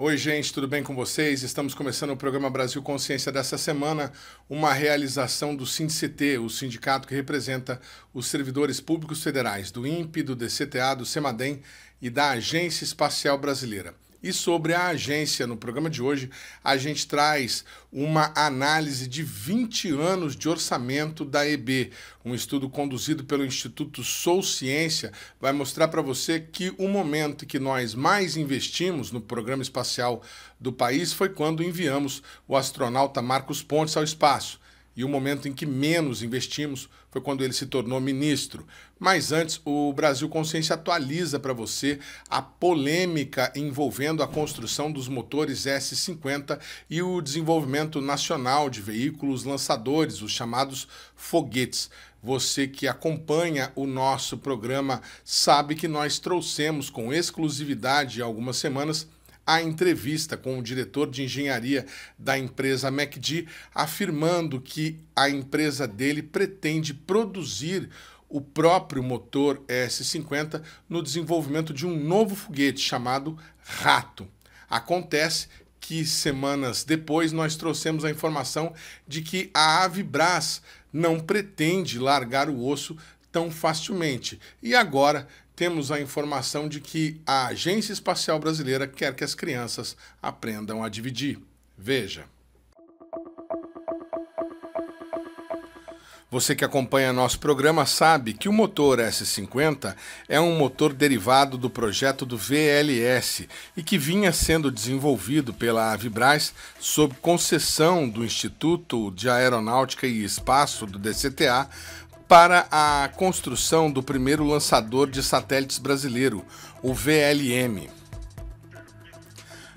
Oi, gente, tudo bem com vocês? Estamos começando o programa Brasil Consciência dessa semana, uma realização do SINDCT, o sindicato que representa os servidores públicos federais do INPE, do DCTA, do CEMADEM e da Agência Espacial Brasileira. E sobre a agência, no programa de hoje, a gente traz uma análise de 20 anos de orçamento da EB. Um estudo conduzido pelo Instituto Sou Ciência vai mostrar para você que o momento que nós mais investimos no programa espacial do país foi quando enviamos o astronauta Marcos Pontes ao espaço. E o momento em que menos investimos foi quando ele se tornou ministro. Mas antes, o Brasil Consciência atualiza para você a polêmica envolvendo a construção dos motores S-50 e o desenvolvimento nacional de veículos lançadores, os chamados foguetes. Você que acompanha o nosso programa sabe que nós trouxemos com exclusividade há algumas semanas a entrevista com o diretor de engenharia da empresa MacD, afirmando que a empresa dele pretende produzir o próprio motor S-50 no desenvolvimento de um novo foguete chamado Rato. Acontece que semanas depois nós trouxemos a informação de que a Avibras não pretende largar o osso tão facilmente. E agora temos a informação de que a Agência Espacial Brasileira quer que as crianças aprendam a dividir. Veja. Você que acompanha nosso programa sabe que o motor S-50 é um motor derivado do projeto do VLS e que vinha sendo desenvolvido pela Avibras sob concessão do Instituto de Aeronáutica e Espaço, do DCTA, para a construção do primeiro lançador de satélites brasileiro, o VLM.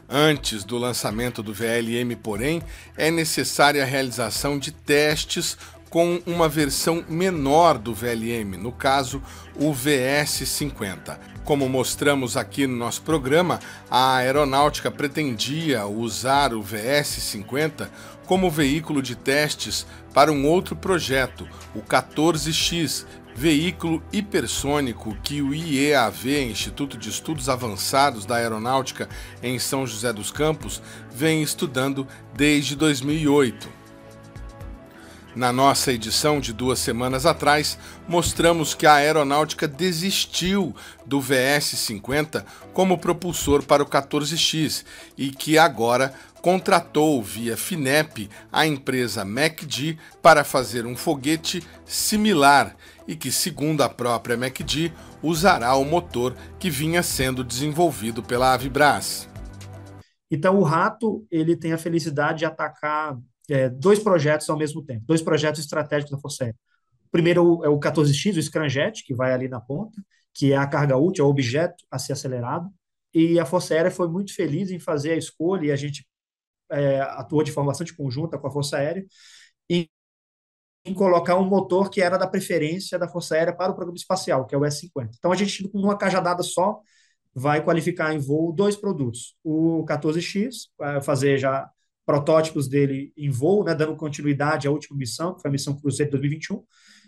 Antes do lançamento do VLM, porém, é necessária a realização de testes com uma versão menor do VLM, no caso, o VS-50. Como mostramos aqui no nosso programa, a aeronáutica pretendia usar o VS-50 como veículo de testes para um outro projeto, o 14X, veículo hipersônico que o IEAV, Instituto de Estudos Avançados da Aeronáutica em São José dos Campos, vem estudando desde 2008. Na nossa edição de 2 semanas atrás, mostramos que a aeronáutica desistiu do VS-50 como propulsor para o 14X e que agora contratou via FINEP a empresa MacD para fazer um foguete similar e que, segundo a própria MacD, usará o motor que vinha sendo desenvolvido pela Avibras. Então, o Rato ele tem a felicidade de atacar dois projetos ao mesmo tempo, dois projetos estratégicos da Força Aérea. O primeiro é o 14X, o Scramjet, que vai ali na ponta, que é a carga útil, é o objeto a ser acelerado, e a Força Aérea foi muito feliz em fazer a escolha, e a gente atuou de forma bastante conjunta com a Força Aérea, em colocar um motor que era da preferência da Força Aérea para o programa espacial, que é o S-50. Então, a gente, com uma cajadada só, vai qualificar em voo dois produtos. O 14X, vai fazer já protótipos dele em voo, né, dando continuidade à última missão, que foi a missão Cruzeiro de 2021,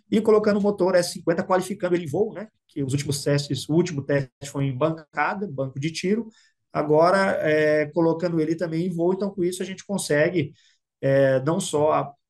e colocando o motor S-50, qualificando ele em voo, né, que os últimos testes, o último teste foi em bancada, banco de tiro, agora colocando ele também em voo, então com isso a gente consegue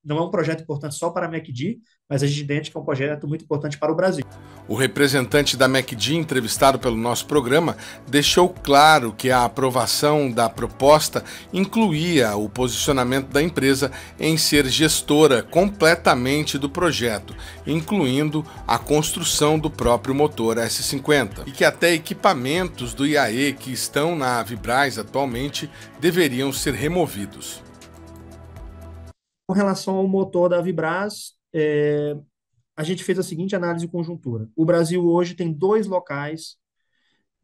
não é um projeto importante só para a MacD, mas a gente entende que é um projeto muito importante para o Brasil. O representante da MacD, entrevistado pelo nosso programa, deixou claro que a aprovação da proposta incluía o posicionamento da empresa em ser gestora completamente do projeto, incluindo a construção do próprio motor S-50, e que até equipamentos do IAE que estão na Avibras atualmente deveriam ser removidos. Com relação ao motor da Avibras, a gente fez a seguinte análise de conjuntura. O Brasil hoje tem dois locais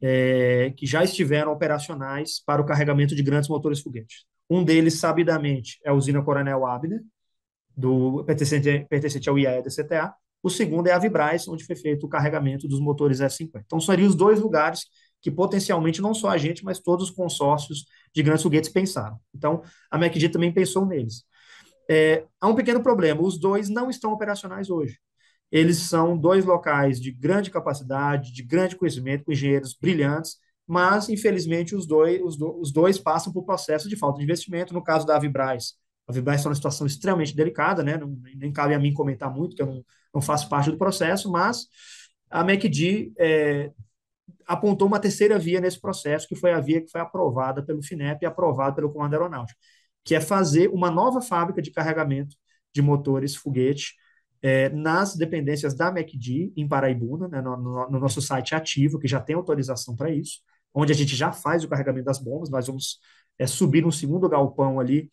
que já estiveram operacionais para o carregamento de grandes motores foguetes. Um deles, sabidamente, é a usina Coronel Abner, pertencente ao IAE-DCTA. O segundo é a Avibras, onde foi feito o carregamento dos motores S-50. Então, seriam os dois lugares que potencialmente não só a gente, mas todos os consórcios de grandes foguetes pensaram. Então, a MacD também pensou neles. Há um pequeno problema, os dois não estão operacionais hoje. Eles são dois locais de grande capacidade, de grande conhecimento, com engenheiros brilhantes, mas, infelizmente, os dois passam por processo de falta de investimento. No caso da Avibraz, a Avibraz está numa situação extremamente delicada, né? Não, nem cabe a mim comentar muito, que eu não faço parte do processo, mas a McD apontou uma terceira via nesse processo, que foi a via que foi aprovada pelo FINEP e aprovada pelo Comando Aeronáutico, que é fazer uma nova fábrica de carregamento de motores foguete nas dependências da McD, em Paraibuna, né, no nosso site ativo, que já tem autorização para isso, onde a gente já faz o carregamento das bombas. Nós vamos subir um segundo galpão ali,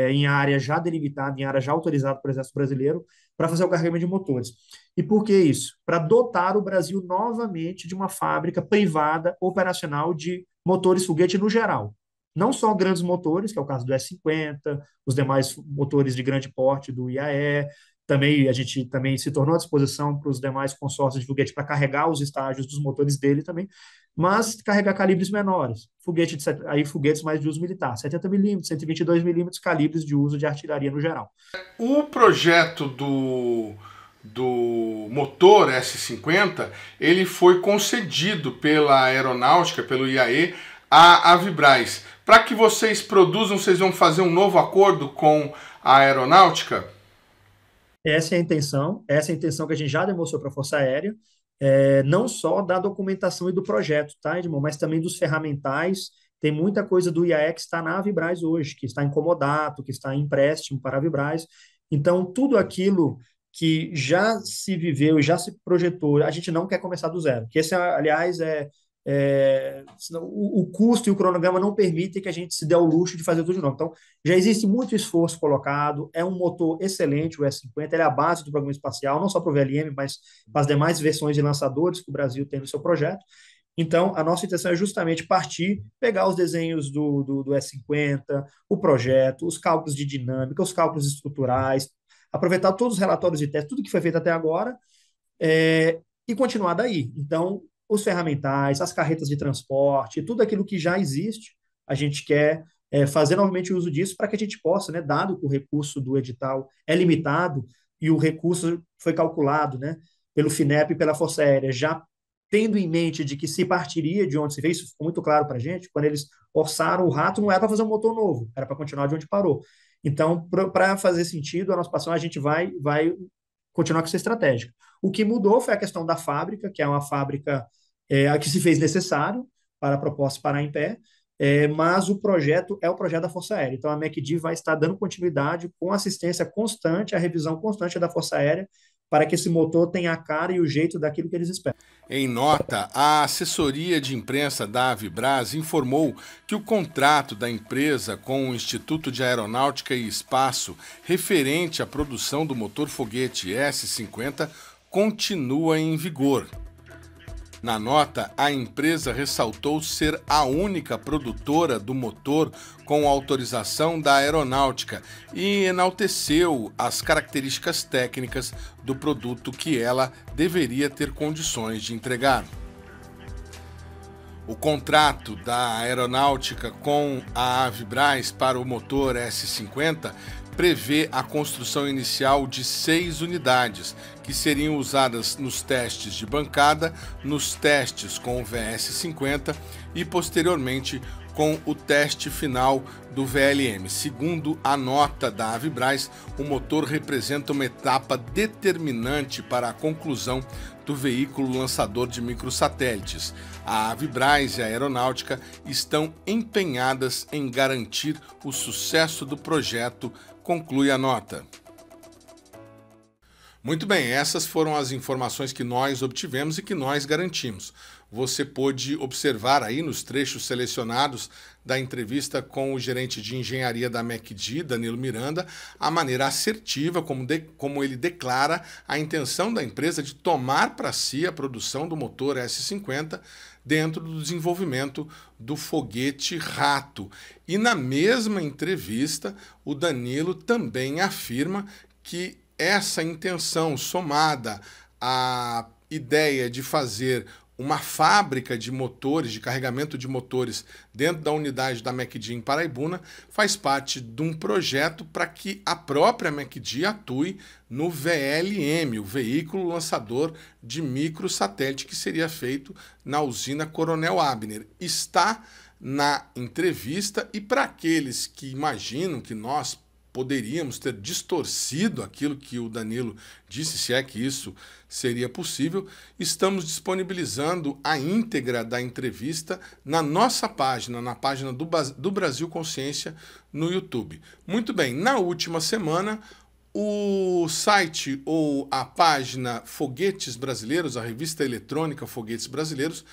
em área já delimitada, em área já autorizada pelo Exército Brasileiro, para fazer o carregamento de motores. E por que isso? Para dotar o Brasil novamente de uma fábrica privada operacional de motores foguete no geral. Não só grandes motores, que é o caso do S-50, os demais motores de grande porte do IAE, também a gente também se tornou à disposição para os demais consórcios de foguete para carregar os estágios dos motores dele também, mas carregar calibres menores, foguetes mais de uso militar, 70 milímetros, 122 milímetros, calibres de uso de artilharia no geral. O projeto do motor S-50, ele foi concedido pela Aeronáutica, pelo IAE, à Avibraz. Para que vocês produzam, vocês vão fazer um novo acordo com a Aeronáutica? Essa é a intenção que a gente já demonstrou para a Força Aérea, não só da documentação e do projeto, tá, Edmond, mas também dos ferramentais. Tem muita coisa do IAE que está na Avibraz hoje, que está em comodato, que está em empréstimo para a Avibraz. Então, tudo aquilo que já se viveu e já se projetou, a gente não quer começar do zero. Que esse, aliás, o custo e o cronograma não permitem que a gente se dê ao luxo de fazer tudo de novo. Então, já existe muito esforço colocado, é um motor excelente, o S-50, ele é a base do programa espacial, não só para o VLM, mas para as demais versões de lançadores que o Brasil tem no seu projeto. Então, a nossa intenção é justamente partir, pegar os desenhos do S-50, o projeto, os cálculos de dinâmica, os cálculos estruturais, aproveitar todos os relatórios de teste, tudo que foi feito até agora, e continuar daí. Então, os ferramentais, as carretas de transporte, tudo aquilo que já existe, a gente quer fazer novamente uso disso para que a gente possa, né, dado que o recurso do edital é limitado e o recurso foi calculado, né, pelo FINEP e pela Força Aérea, já tendo em mente de que se partiria de onde se fez, isso ficou muito claro para a gente, quando eles orçaram o rato, não era para fazer um motor novo, era para continuar de onde parou. Então, para fazer sentido, a nossa participação, a gente vai continuar com essa estratégia. O que mudou foi a questão da fábrica, que é uma fábrica que se fez necessário para a proposta parar em pé, mas o projeto é o projeto da Força Aérea. Então, a McD vai estar dando continuidade com assistência constante, a revisão constante da Força Aérea, para que esse motor tenha a cara e o jeito daquilo que eles esperam. Em nota, a assessoria de imprensa da Avibraz informou que o contrato da empresa com o Instituto de Aeronáutica e Espaço referente à produção do motor foguete S-50 continua em vigor. Na nota, a empresa ressaltou ser a única produtora do motor com autorização da Aeronáutica e enalteceu as características técnicas do produto que ela deveria ter condições de entregar. O contrato da Aeronáutica com a Avibraz para o motor S-50 prevê a construção inicial de 6 unidades, que seriam usadas nos testes de bancada, nos testes com o VS-50 e, posteriormente, com o teste final do VLM. Segundo a nota da Avibraz, o motor representa uma etapa determinante para a conclusão do veículo lançador de microsatélites. A Avibraz e a Aeronáutica estão empenhadas em garantir o sucesso do projeto, conclui a nota. Muito bem, essas foram as informações que nós obtivemos e que nós garantimos. Você pôde observar aí nos trechos selecionados da entrevista com o gerente de engenharia da McD, Danilo Miranda, a maneira assertiva como ele declara a intenção da empresa de tomar para si a produção do motor S-50 dentro do desenvolvimento do foguete Rato. E na mesma entrevista, o Danilo também afirma que essa intenção, somada à ideia de fazer uma fábrica de motores, de carregamento de motores dentro da unidade da MacD em Paraibuna, faz parte de um projeto para que a própria MacD atue no VLM, o veículo lançador de microsatélite, que seria feito na usina Coronel Abner. Está na entrevista, e para aqueles que imaginam que nós poderíamos ter distorcido aquilo que o Danilo disse, se é que isso seria possível, estamos disponibilizando a íntegra da entrevista na nossa página, na página do Brasil Consciência no YouTube. Muito bem, na última semana, o site ou a página Foguetes Brasileiros, a revista eletrônica Foguetes Brasileiros,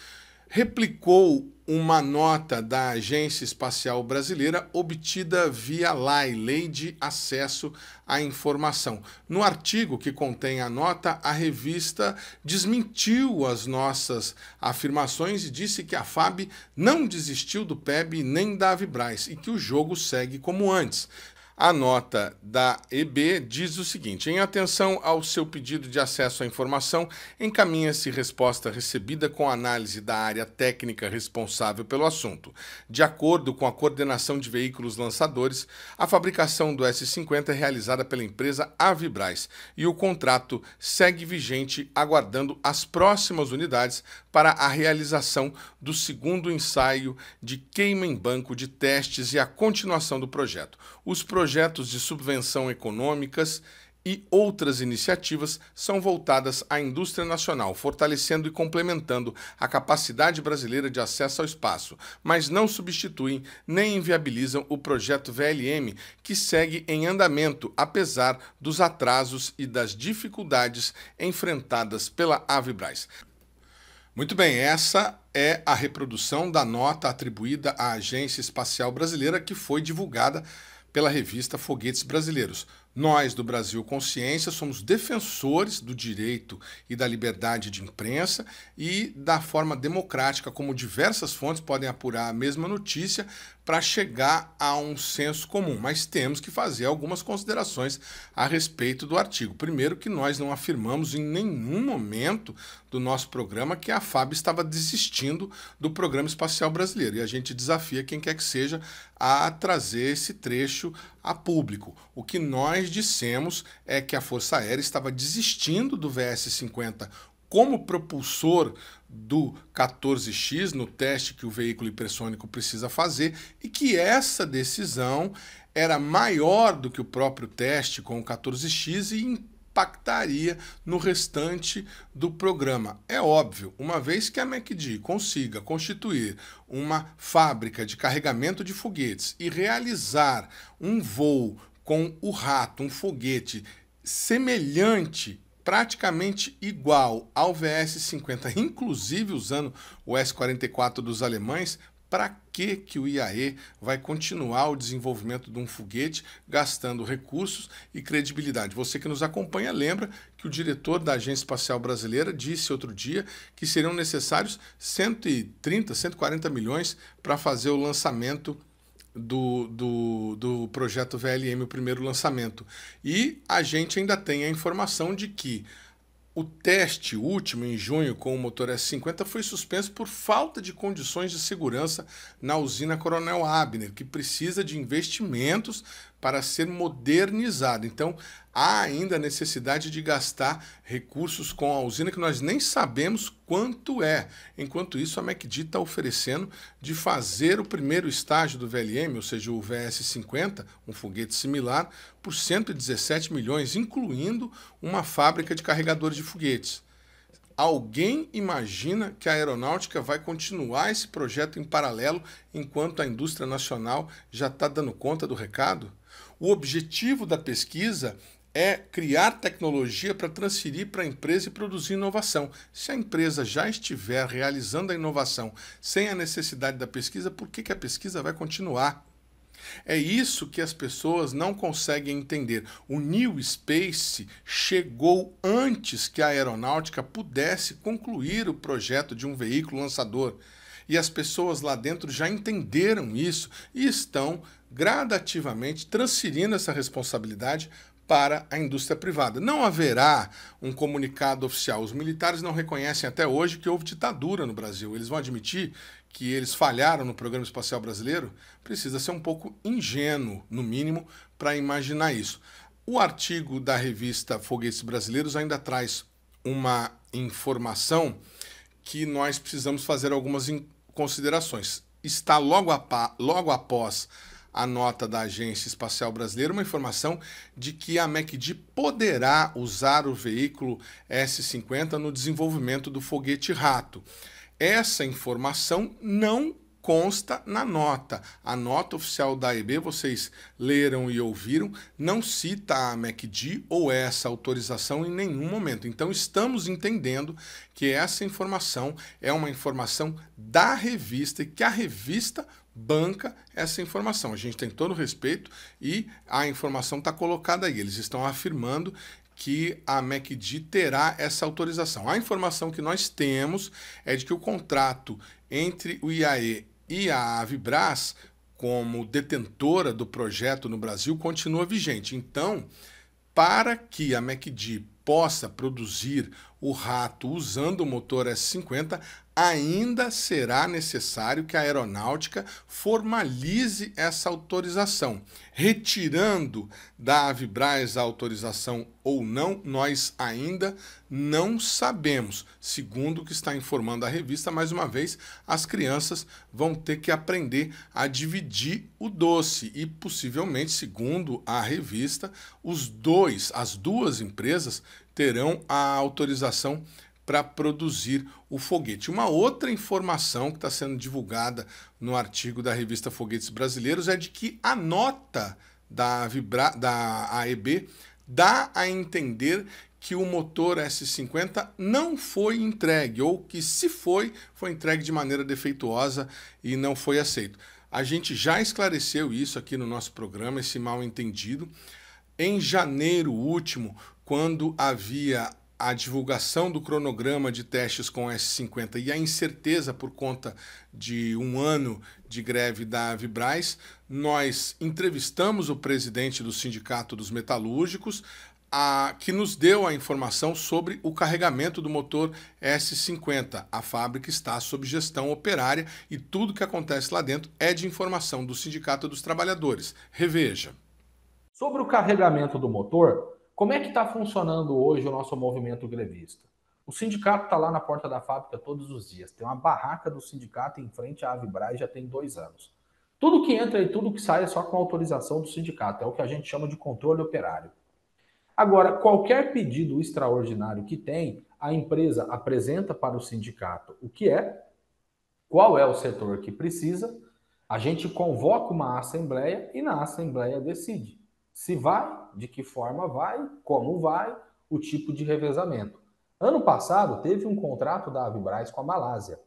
replicou uma nota da Agência Espacial Brasileira obtida via LAI, Lei de Acesso à Informação. No artigo que contém a nota, a revista desmentiu as nossas afirmações e disse que a FAB não desistiu do PEB nem da Avibraz e que o jogo segue como antes. A nota da EB diz o seguinte: em atenção ao seu pedido de acesso à informação, encaminha-se resposta recebida com análise da área técnica responsável pelo assunto. De acordo com a coordenação de veículos lançadores, a fabricação do S-50 é realizada pela empresa Avibraz e o contrato segue vigente, aguardando as próximas unidades para a realização do segundo ensaio de queima em banco de testes e a continuação do projeto. Os projetos de subvenção econômicas e outras iniciativas são voltadas à indústria nacional, fortalecendo e complementando a capacidade brasileira de acesso ao espaço, mas não substituem nem inviabilizam o projeto VLM, que segue em andamento, apesar dos atrasos e das dificuldades enfrentadas pela Avibraz. Muito bem, essa é a reprodução da nota atribuída à Agência Espacial Brasileira, que foi divulgada pela revista Foguetes Brasileiros. Nós, do Brasil Consciência, somos defensores do direito e da liberdade de imprensa e da forma democrática como diversas fontes podem apurar a mesma notícia para chegar a um senso comum, mas temos que fazer algumas considerações a respeito do artigo. Primeiro, que nós não afirmamos em nenhum momento do nosso programa que a FAB estava desistindo do Programa Espacial Brasileiro, e a gente desafia quem quer que seja a trazer esse trecho a público. O que nós dissemos é que a Força Aérea estava desistindo do VS-50 como propulsor do 14X no teste que o veículo hipersônico precisa fazer, e que essa decisão era maior do que o próprio teste com o 14X e impactaria no restante do programa. É óbvio, uma vez que a MacD consiga constituir uma fábrica de carregamento de foguetes e realizar um voo com o Rato, um foguete semelhante, praticamente igual ao VS-50, inclusive usando o S-44 dos alemães, para que o IAE vai continuar o desenvolvimento de um foguete gastando recursos e credibilidade? Você que nos acompanha lembra que o diretor da Agência Espacial Brasileira disse outro dia que seriam necessários 130, 140 milhões para fazer o lançamento do projeto VLM, o primeiro lançamento. E a gente ainda tem a informação de que o teste último, em junho, com o motor S-50 foi suspenso por falta de condições de segurança na usina Coronel Abner, que precisa de investimentos para ser modernizado. Então, há ainda a necessidade de gastar recursos com a usina que nós nem sabemos quanto é. Enquanto isso, a MacD está oferecendo de fazer o primeiro estágio do VLM, ou seja, o VS-50, um foguete similar, por 117 milhões, incluindo uma fábrica de carregadores de foguetes. Alguém imagina que a aeronáutica vai continuar esse projeto em paralelo enquanto a indústria nacional já está dando conta do recado? O objetivo da pesquisa é criar tecnologia para transferir para a empresa e produzir inovação. Se a empresa já estiver realizando a inovação sem a necessidade da pesquisa, por que a pesquisa vai continuar? É isso que as pessoas não conseguem entender. O New Space chegou antes que a aeronáutica pudesse concluir o projeto de um veículo lançador. E as pessoas lá dentro já entenderam isso e estão gradativamente transferindo essa responsabilidade para a indústria privada. Não haverá um comunicado oficial. Os militares não reconhecem até hoje que houve ditadura no Brasil. Eles vão admitir que eles falharam no Programa Espacial Brasileiro? Precisa ser um pouco ingênuo, no mínimo, para imaginar isso. O artigo da revista Foguetes Brasileiros ainda traz uma informação que nós precisamos fazer algumas considerações. Está logo após a nota da Agência Espacial Brasileira uma informação de que a MECD poderá usar o veículo S-50 no desenvolvimento do foguete Rato. Essa informação não consta na nota. A nota oficial da AEB, vocês leram e ouviram, não cita a MECD ou essa autorização em nenhum momento. Então, estamos entendendo que essa informação é uma informação da revista e que a revista banca essa informação. A gente tem todo o respeito e a informação está colocada aí. Eles estão afirmando que a MECD terá essa autorização. A informação que nós temos é de que o contrato entre o IAE e a Avibras, como detentora do projeto no Brasil, continua vigente. Então, para que a MECD possa produzir o Rato usando o motor S-50, ainda será necessário que a aeronáutica formalize essa autorização. Retirando da Avibras a autorização ou não, nós ainda não sabemos. Segundo o que está informando a revista, mais uma vez, as crianças vão ter que aprender a dividir o doce e possivelmente, segundo a revista, as duas empresas terão a autorização para produzir o foguete. Uma outra informação que está sendo divulgada no artigo da revista Foguetes Brasileiros é de que a nota da AEB dá a entender que o motor S-50 não foi entregue, ou que se foi entregue de maneira defeituosa e não foi aceito. A gente já esclareceu isso aqui no nosso programa, esse mal-entendido. Em janeiro último, quando havia a divulgação do cronograma de testes com S-50 e a incerteza por conta de um ano de greve da Avibraz, nós entrevistamos o presidente do Sindicato dos Metalúrgicos, que nos deu a informação sobre o carregamento do motor S-50. A fábrica está sob gestão operária e tudo que acontece lá dentro é de informação do Sindicato dos Trabalhadores. Reveja. Sobre o carregamento do motor, como é que está funcionando hoje o nosso movimento grevista? O sindicato está lá na porta da fábrica todos os dias. Tem uma barraca do sindicato em frente à Avibraz já tem 2 anos. Tudo que entra e tudo que sai é só com autorização do sindicato. É o que a gente chama de controle operário. Agora, qualquer pedido extraordinário que tem, a empresa apresenta para o sindicato o que é, qual é o setor que precisa, a gente convoca uma assembleia e na assembleia decide se vai, de que forma vai, como vai, o tipo de revezamento. Ano passado, teve um contrato da Avibraz com a Malásia,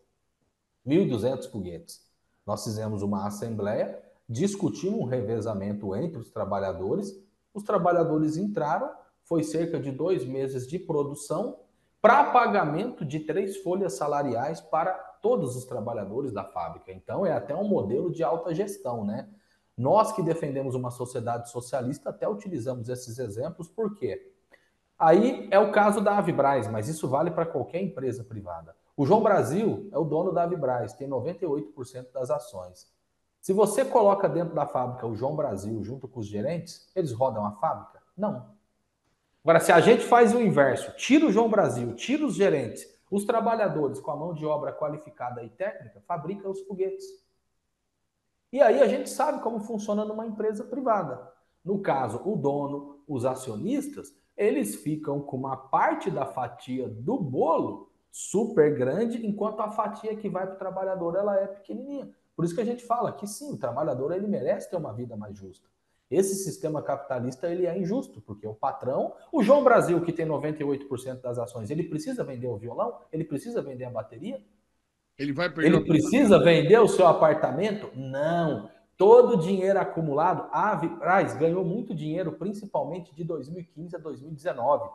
1.200 foguetes. Nós fizemos uma assembleia, discutimos um revezamento entre os trabalhadores entraram, foi cerca de 2 meses de produção para pagamento de 3 folhas salariais para todos os trabalhadores da fábrica. Então, é até um modelo de alta gestão, né? Nós que defendemos uma sociedade socialista até utilizamos esses exemplos, por quê? Aí é o caso da Avibraz, mas isso vale para qualquer empresa privada. O João Brasil é o dono da Avibraz, tem 98% das ações. Se você coloca dentro da fábrica o João Brasil junto com os gerentes, eles rodam a fábrica? Não. Agora, se a gente faz o inverso, tira o João Brasil, tira os gerentes, os trabalhadores com a mão de obra qualificada e técnica, fabricam os foguetes. E aí a gente sabe como funciona numa empresa privada. No caso, o dono, os acionistas, eles ficam com uma parte da fatia do bolo super grande, enquanto a fatia que vai para o trabalhador ela é pequenininha. Por isso que a gente fala que sim, o trabalhador ele merece ter uma vida mais justa. Esse sistema capitalista ele é injusto, porque o patrão, o João Brasil, que tem 98% das ações, ele precisa vender o violão? Ele precisa vender a bateria? Ele precisa vender o seu apartamento? Não. Todo o dinheiro acumulado, a Avibraz ganhou muito dinheiro, principalmente de 2015 a 2019.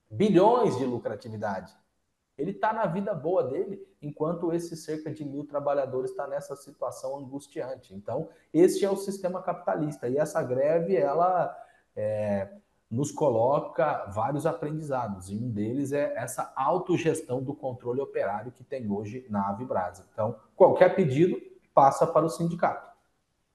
Bilhões de lucratividade. Ele está na vida boa dele, enquanto esses cerca de 1.000 trabalhadores está nessa situação angustiante. Então, esse é o sistema capitalista. E essa greve, ela nos coloca vários aprendizados, e um deles é essa autogestão do controle operário que tem hoje na Avibras. Então, qualquer pedido passa para o sindicato.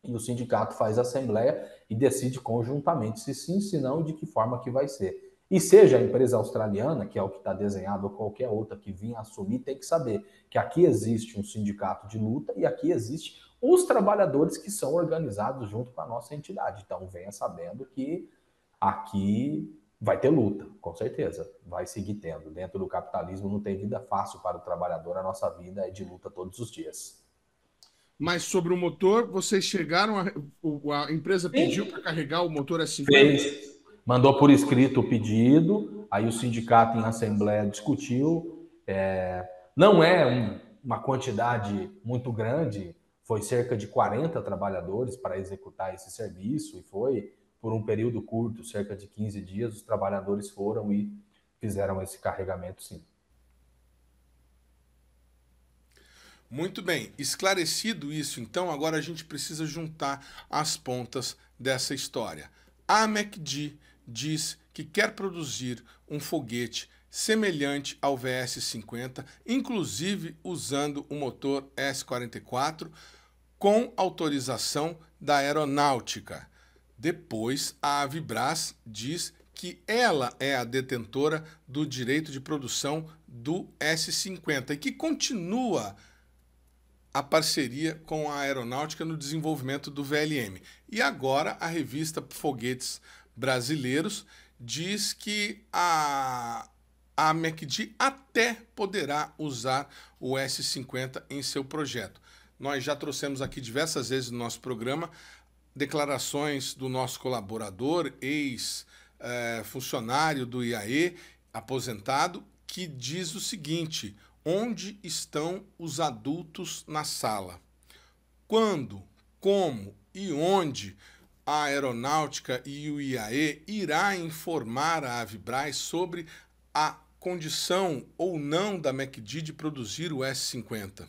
E o sindicato faz a assembleia e decide conjuntamente se sim, se não e de que forma que vai ser. E seja a empresa australiana, que é o que está desenhado, ou qualquer outra que vinha assumir, tem que saber que aqui existe um sindicato de luta e aqui existe os trabalhadores que são organizados junto com a nossa entidade. Então venha sabendo que aqui vai ter luta, com certeza, vai seguir tendo. Dentro do capitalismo não tem vida fácil para o trabalhador, a nossa vida é de luta todos os dias. Mas sobre o motor, vocês chegaram, a empresa pediu para carregar o motor S50? Fez, mandou por escrito o pedido, aí o sindicato em assembleia discutiu. Não é uma quantidade muito grande, foi cerca de 40 trabalhadores para executar esse serviço, e foi por um período curto, cerca de 15 dias, os trabalhadores foram e fizeram esse carregamento, sim. Muito bem, esclarecido isso, então agora a gente precisa juntar as pontas dessa história. A MacD diz que quer produzir um foguete semelhante ao VS-50, inclusive usando o motor S-44, com autorização da aeronáutica. Depois, a Avibras diz que ela é a detentora do direito de produção do S-50 e que continua a parceria com a aeronáutica no desenvolvimento do VLM. E agora a revista Foguetes Brasileiros diz que a MacD até poderá usar o S-50 em seu projeto. Nós já trouxemos aqui diversas vezes no nosso programa declarações do nosso colaborador, ex-funcionário do IAE, aposentado, que diz o seguinte: onde estão os adultos na sala? Quando, como e onde a aeronáutica e o IAE irá informar a Avibras sobre a condição ou não da MacD de produzir o S-50?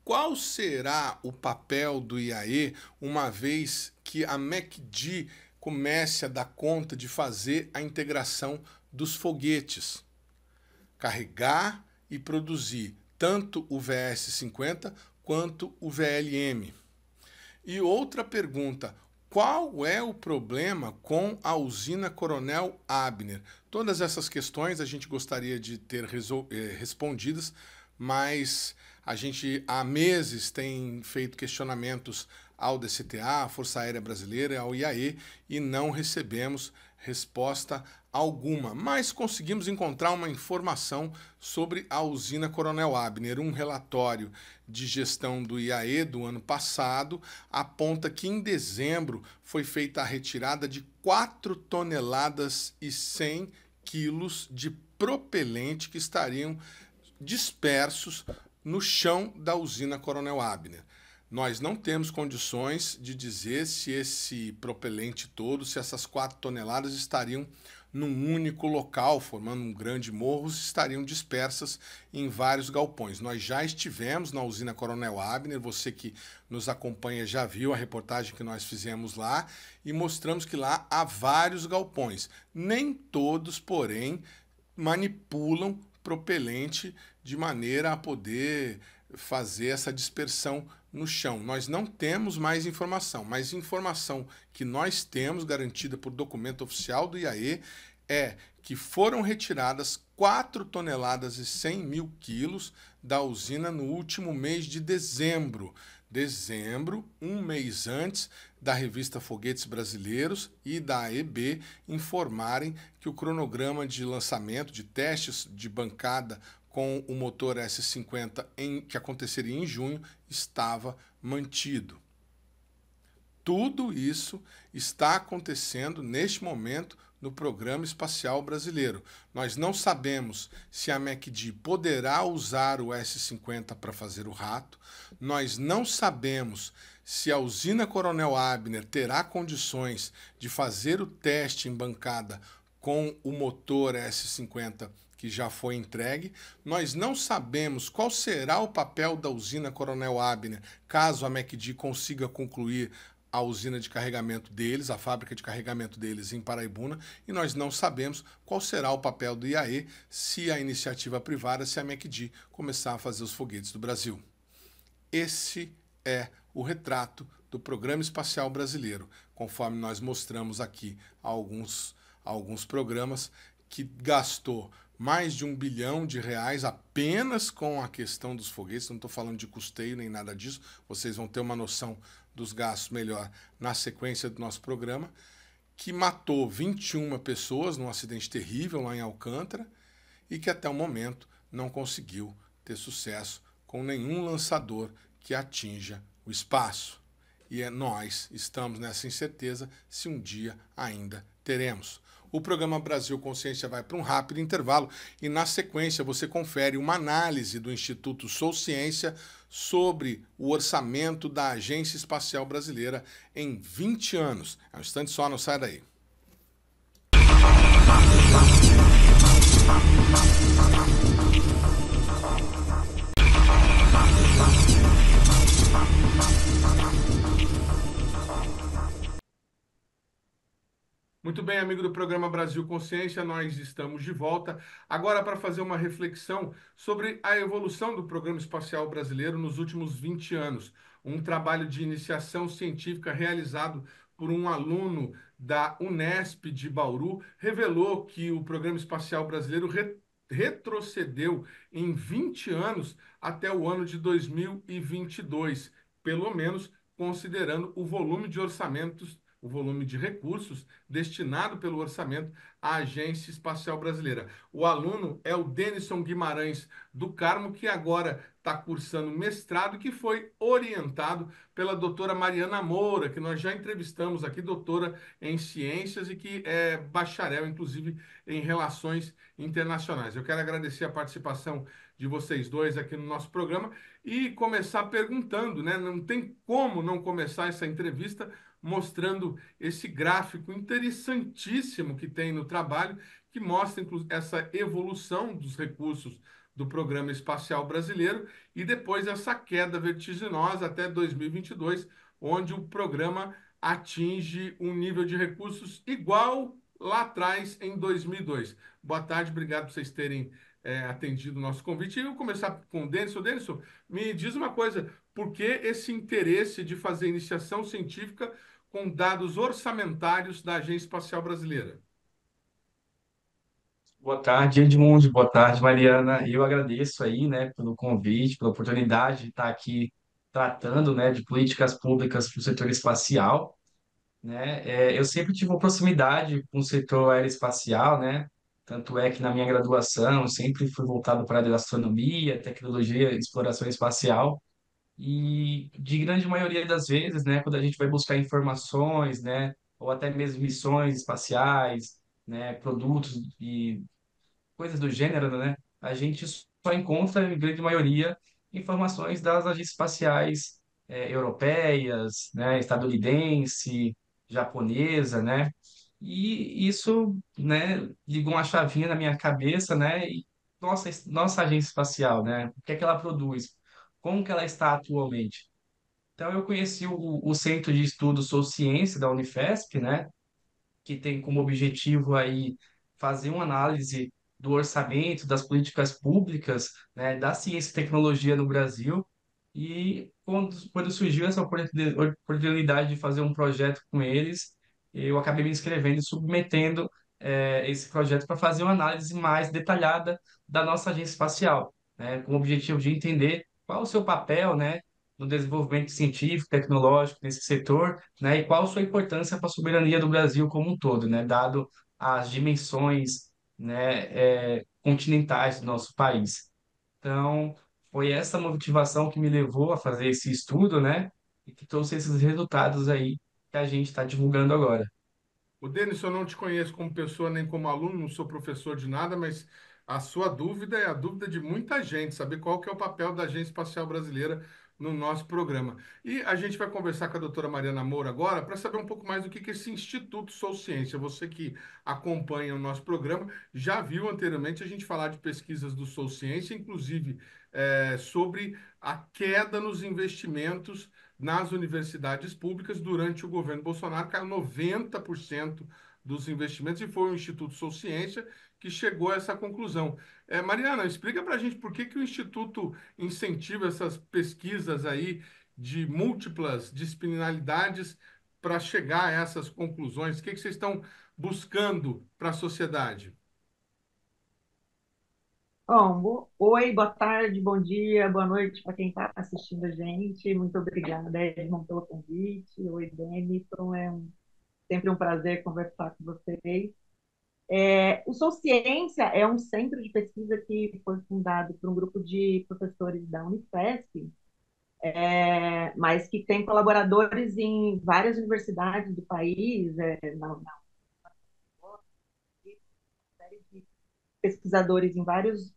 Qual será o papel do IAE uma vez que a MacD comece a dar conta de fazer a integração dos foguetes? Carregar e produzir tanto o VS-50 quanto o VLM. E outra pergunta: qual é o problema com a usina Coronel Abner? Todas essas questões a gente gostaria de ter respondidas, mas a gente há meses tem feito questionamentos ao DCTA, à Força Aérea Brasileira, ao IAE, e não recebemos resposta alguma. Mas conseguimos encontrar uma informação sobre a usina Coronel Abner. Um relatório de gestão do IAE do ano passado aponta que em dezembro foi feita a retirada de 4 toneladas e 100 quilos de propelente que estariam dispersos no chão da usina Coronel Abner. Nós não temos condições de dizer se esse propelente todo, se essas 4 toneladas estariam num único local, formando um grande morro, estariam dispersas em vários galpões. Nós já estivemos na usina Coronel Abner, você que nos acompanha já viu a reportagem que nós fizemos lá, e mostramos que lá há vários galpões. Nem todos, porém, manipulam propelente de maneira a poder fazer essa dispersão no chão. Nós não temos mais informação, mas informação que nós temos, garantida por documento oficial do IAE, é que foram retiradas 4 toneladas e 100 mil quilos da usina no último mês de dezembro. Dezembro, um mês antes da revista Foguetes Brasileiros e da AEB informarem que o cronograma de lançamento de testes de bancada com o motor S-50 que aconteceria em junho estava mantido. Tudo isso está acontecendo neste momento no Programa Espacial Brasileiro. Nós não sabemos se a MacD poderá usar o S-50 para fazer o rato, nós não sabemos se a usina Coronel Abner terá condições de fazer o teste em bancada com o motor S-50 que já foi entregue. Nós não sabemos qual será o papel da usina Coronel Abner caso a MacD consiga concluir a usina de carregamento deles, a fábrica de carregamento deles em Paraibuna, e nós não sabemos qual será o papel do IAE se a iniciativa privada, se a MacD começar a fazer os foguetes do Brasil. Esse é o retrato do Programa Espacial Brasileiro, conforme nós mostramos aqui alguns programas, que gastou mais de R$ 1 bilhão apenas com a questão dos foguetes. Não estou falando de custeio nem nada disso, vocês vão ter uma noção dos gastos melhor na sequência do nosso programa, que matou 21 pessoas num acidente terrível lá em Alcântara e que até o momento não conseguiu ter sucesso com nenhum lançador que atinja o espaço. E nós estamos nessa incerteza se um dia ainda teremos. O programa Brasil Consciência vai para um rápido intervalo e, na sequência, você confere uma análise do Instituto Sou Ciência sobre o orçamento da Agência Espacial Brasileira em 20 anos. É um instante só, não sai daí. Muito bem, amigo do programa Brasil Consciência, nós estamos de volta agora para fazer uma reflexão sobre a evolução do programa espacial brasileiro nos últimos 20 anos. Um trabalho de iniciação científica realizado por um aluno da Unesp de Bauru revelou que o programa espacial brasileiro retrocedeu em 20 anos até o ano de 2022, pelo menos considerando o volume de orçamentos, o volume de recursos destinado pelo orçamento à Agência Espacial Brasileira. O aluno é o Denison Guimarães do Carmo, que agora está cursando mestrado, que foi orientado pela doutora Mariana Moura, que nós já entrevistamos aqui, doutora em ciências e que é bacharel, inclusive, em relações internacionais. Eu quero agradecer a participação de vocês dois aqui no nosso programa e começar perguntando, né? Não tem como não começar essa entrevista mostrando esse gráfico interessantíssimo que tem no trabalho, que mostra essa evolução dos recursos do Programa Espacial Brasileiro e depois essa queda vertiginosa até 2022, onde o programa atinge um nível de recursos igual lá atrás, em 2002. Boa tarde, obrigado por vocês terem atendido o nosso convite. E eu vou começar com o Denison. Denison, me diz uma coisa, por que esse interesse de fazer iniciação científica com dados orçamentários da Agência Espacial Brasileira? Boa tarde, Edmundo. Boa tarde, Mariana. Eu agradeço aí, né, pelo convite, pela oportunidade de estar aqui tratando, né, de políticas públicas para o setor espacial, né? Eu sempre tive uma proximidade com o setor aeroespacial, né? Tanto é que na minha graduação eu sempre fui voltado para a área da astronomia, tecnologia, exploração espacial. E de grande maioria das vezes, né, quando a gente vai buscar informações, né, ou até mesmo missões espaciais, né, produtos e coisas do gênero, né? A gente só encontra, em grande maioria, informações das agências espaciais europeias, né? Estadunidense, japonesa, né? E isso, né, ligou uma chavinha na minha cabeça, né? E nossa agência espacial, né? O que é que ela produz? Como que ela está atualmente? Então, eu conheci o Centro de Estudos Sou Ciência da Unifesp, né? Que tem como objetivo aí fazer uma análise do orçamento, das políticas públicas, né, da ciência e tecnologia no Brasil. E quando surgiu essa oportunidade de fazer um projeto com eles, eu acabei me inscrevendo e submetendo esse projeto para fazer uma análise mais detalhada da nossa agência espacial, né, com o objetivo de entender qual o seu papel, né, no desenvolvimento científico, tecnológico nesse setor, né, e qual a sua importância para a soberania do Brasil como um todo, né, dado as dimensões, né, continentais do nosso país. Então, foi essa motivação que me levou a fazer esse estudo, né, e que trouxe esses resultados aí que a gente está divulgando agora. O Denis, eu não te conheço como pessoa nem como aluno, não sou professor de nada, mas a sua dúvida é a dúvida de muita gente, saber qual que é o papel da Agência Espacial Brasileira no nosso programa. E a gente vai conversar com a doutora Mariana Moura agora para saber um pouco mais do que é esse Instituto Sou Ciência. Você que acompanha o nosso programa já viu anteriormente a gente falar de pesquisas do Sou Ciência, inclusive sobre a queda nos investimentos nas universidades públicas durante o governo Bolsonaro, caiu 90% dos investimentos e foi o Instituto Sou Ciência que chegou a essa conclusão. Mariana, explica para a gente por que o Instituto incentiva essas pesquisas aí de múltiplas disciplinaridades para chegar a essas conclusões. O que vocês estão buscando para a sociedade? Bom, oi, boa tarde, bom dia, boa noite para quem está assistindo a gente. Muito obrigada, Edmond, pelo convite. Oi, Denison, sempre um prazer conversar com vocês. O Sou Ciência é um centro de pesquisa que foi fundado por um grupo de professores da Unifesp, mas que tem colaboradores em várias universidades do país, na série de pesquisadores em várias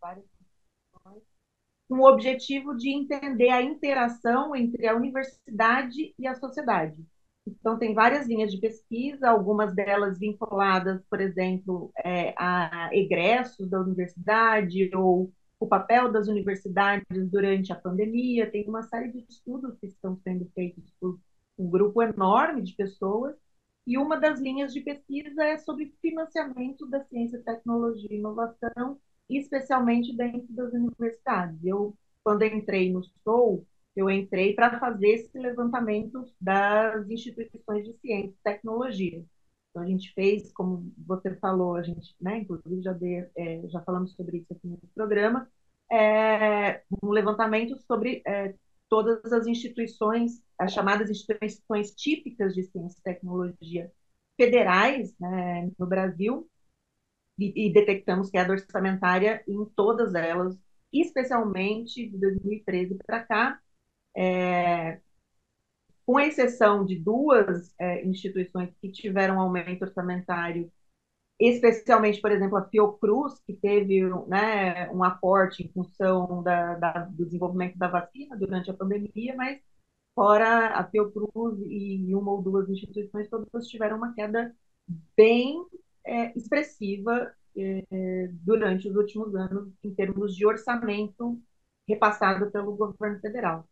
com o objetivo de entender a interação entre a universidade e a sociedade. Então, tem várias linhas de pesquisa, algumas delas vinculadas, por exemplo, a egressos da universidade ou o papel das universidades durante a pandemia. Tem uma série de estudos que estão sendo feitos por um grupo enorme de pessoas, e uma das linhas de pesquisa é sobre financiamento da ciência, tecnologia e inovação, especialmente dentro das universidades. Quando entrei no SOU, eu entrei para fazer esse levantamento das instituições de ciência e tecnologia. Então, a gente fez, como você falou, a gente, né, inclusive já falamos sobre isso aqui no programa, um levantamento sobre todas as instituições, as chamadas instituições típicas de ciência e tecnologia federais, né, no Brasil, e detectamos queda orçamentária em todas elas, especialmente de 2013 para cá, com exceção de duas instituições que tiveram aumento orçamentário, especialmente, por exemplo, a Fiocruz, que teve, né, um aporte em função do desenvolvimento da vacina durante a pandemia, mas fora a Fiocruz e uma ou duas instituições, todas tiveram uma queda bem expressiva durante os últimos anos, em termos de orçamento repassado pelo governo federal.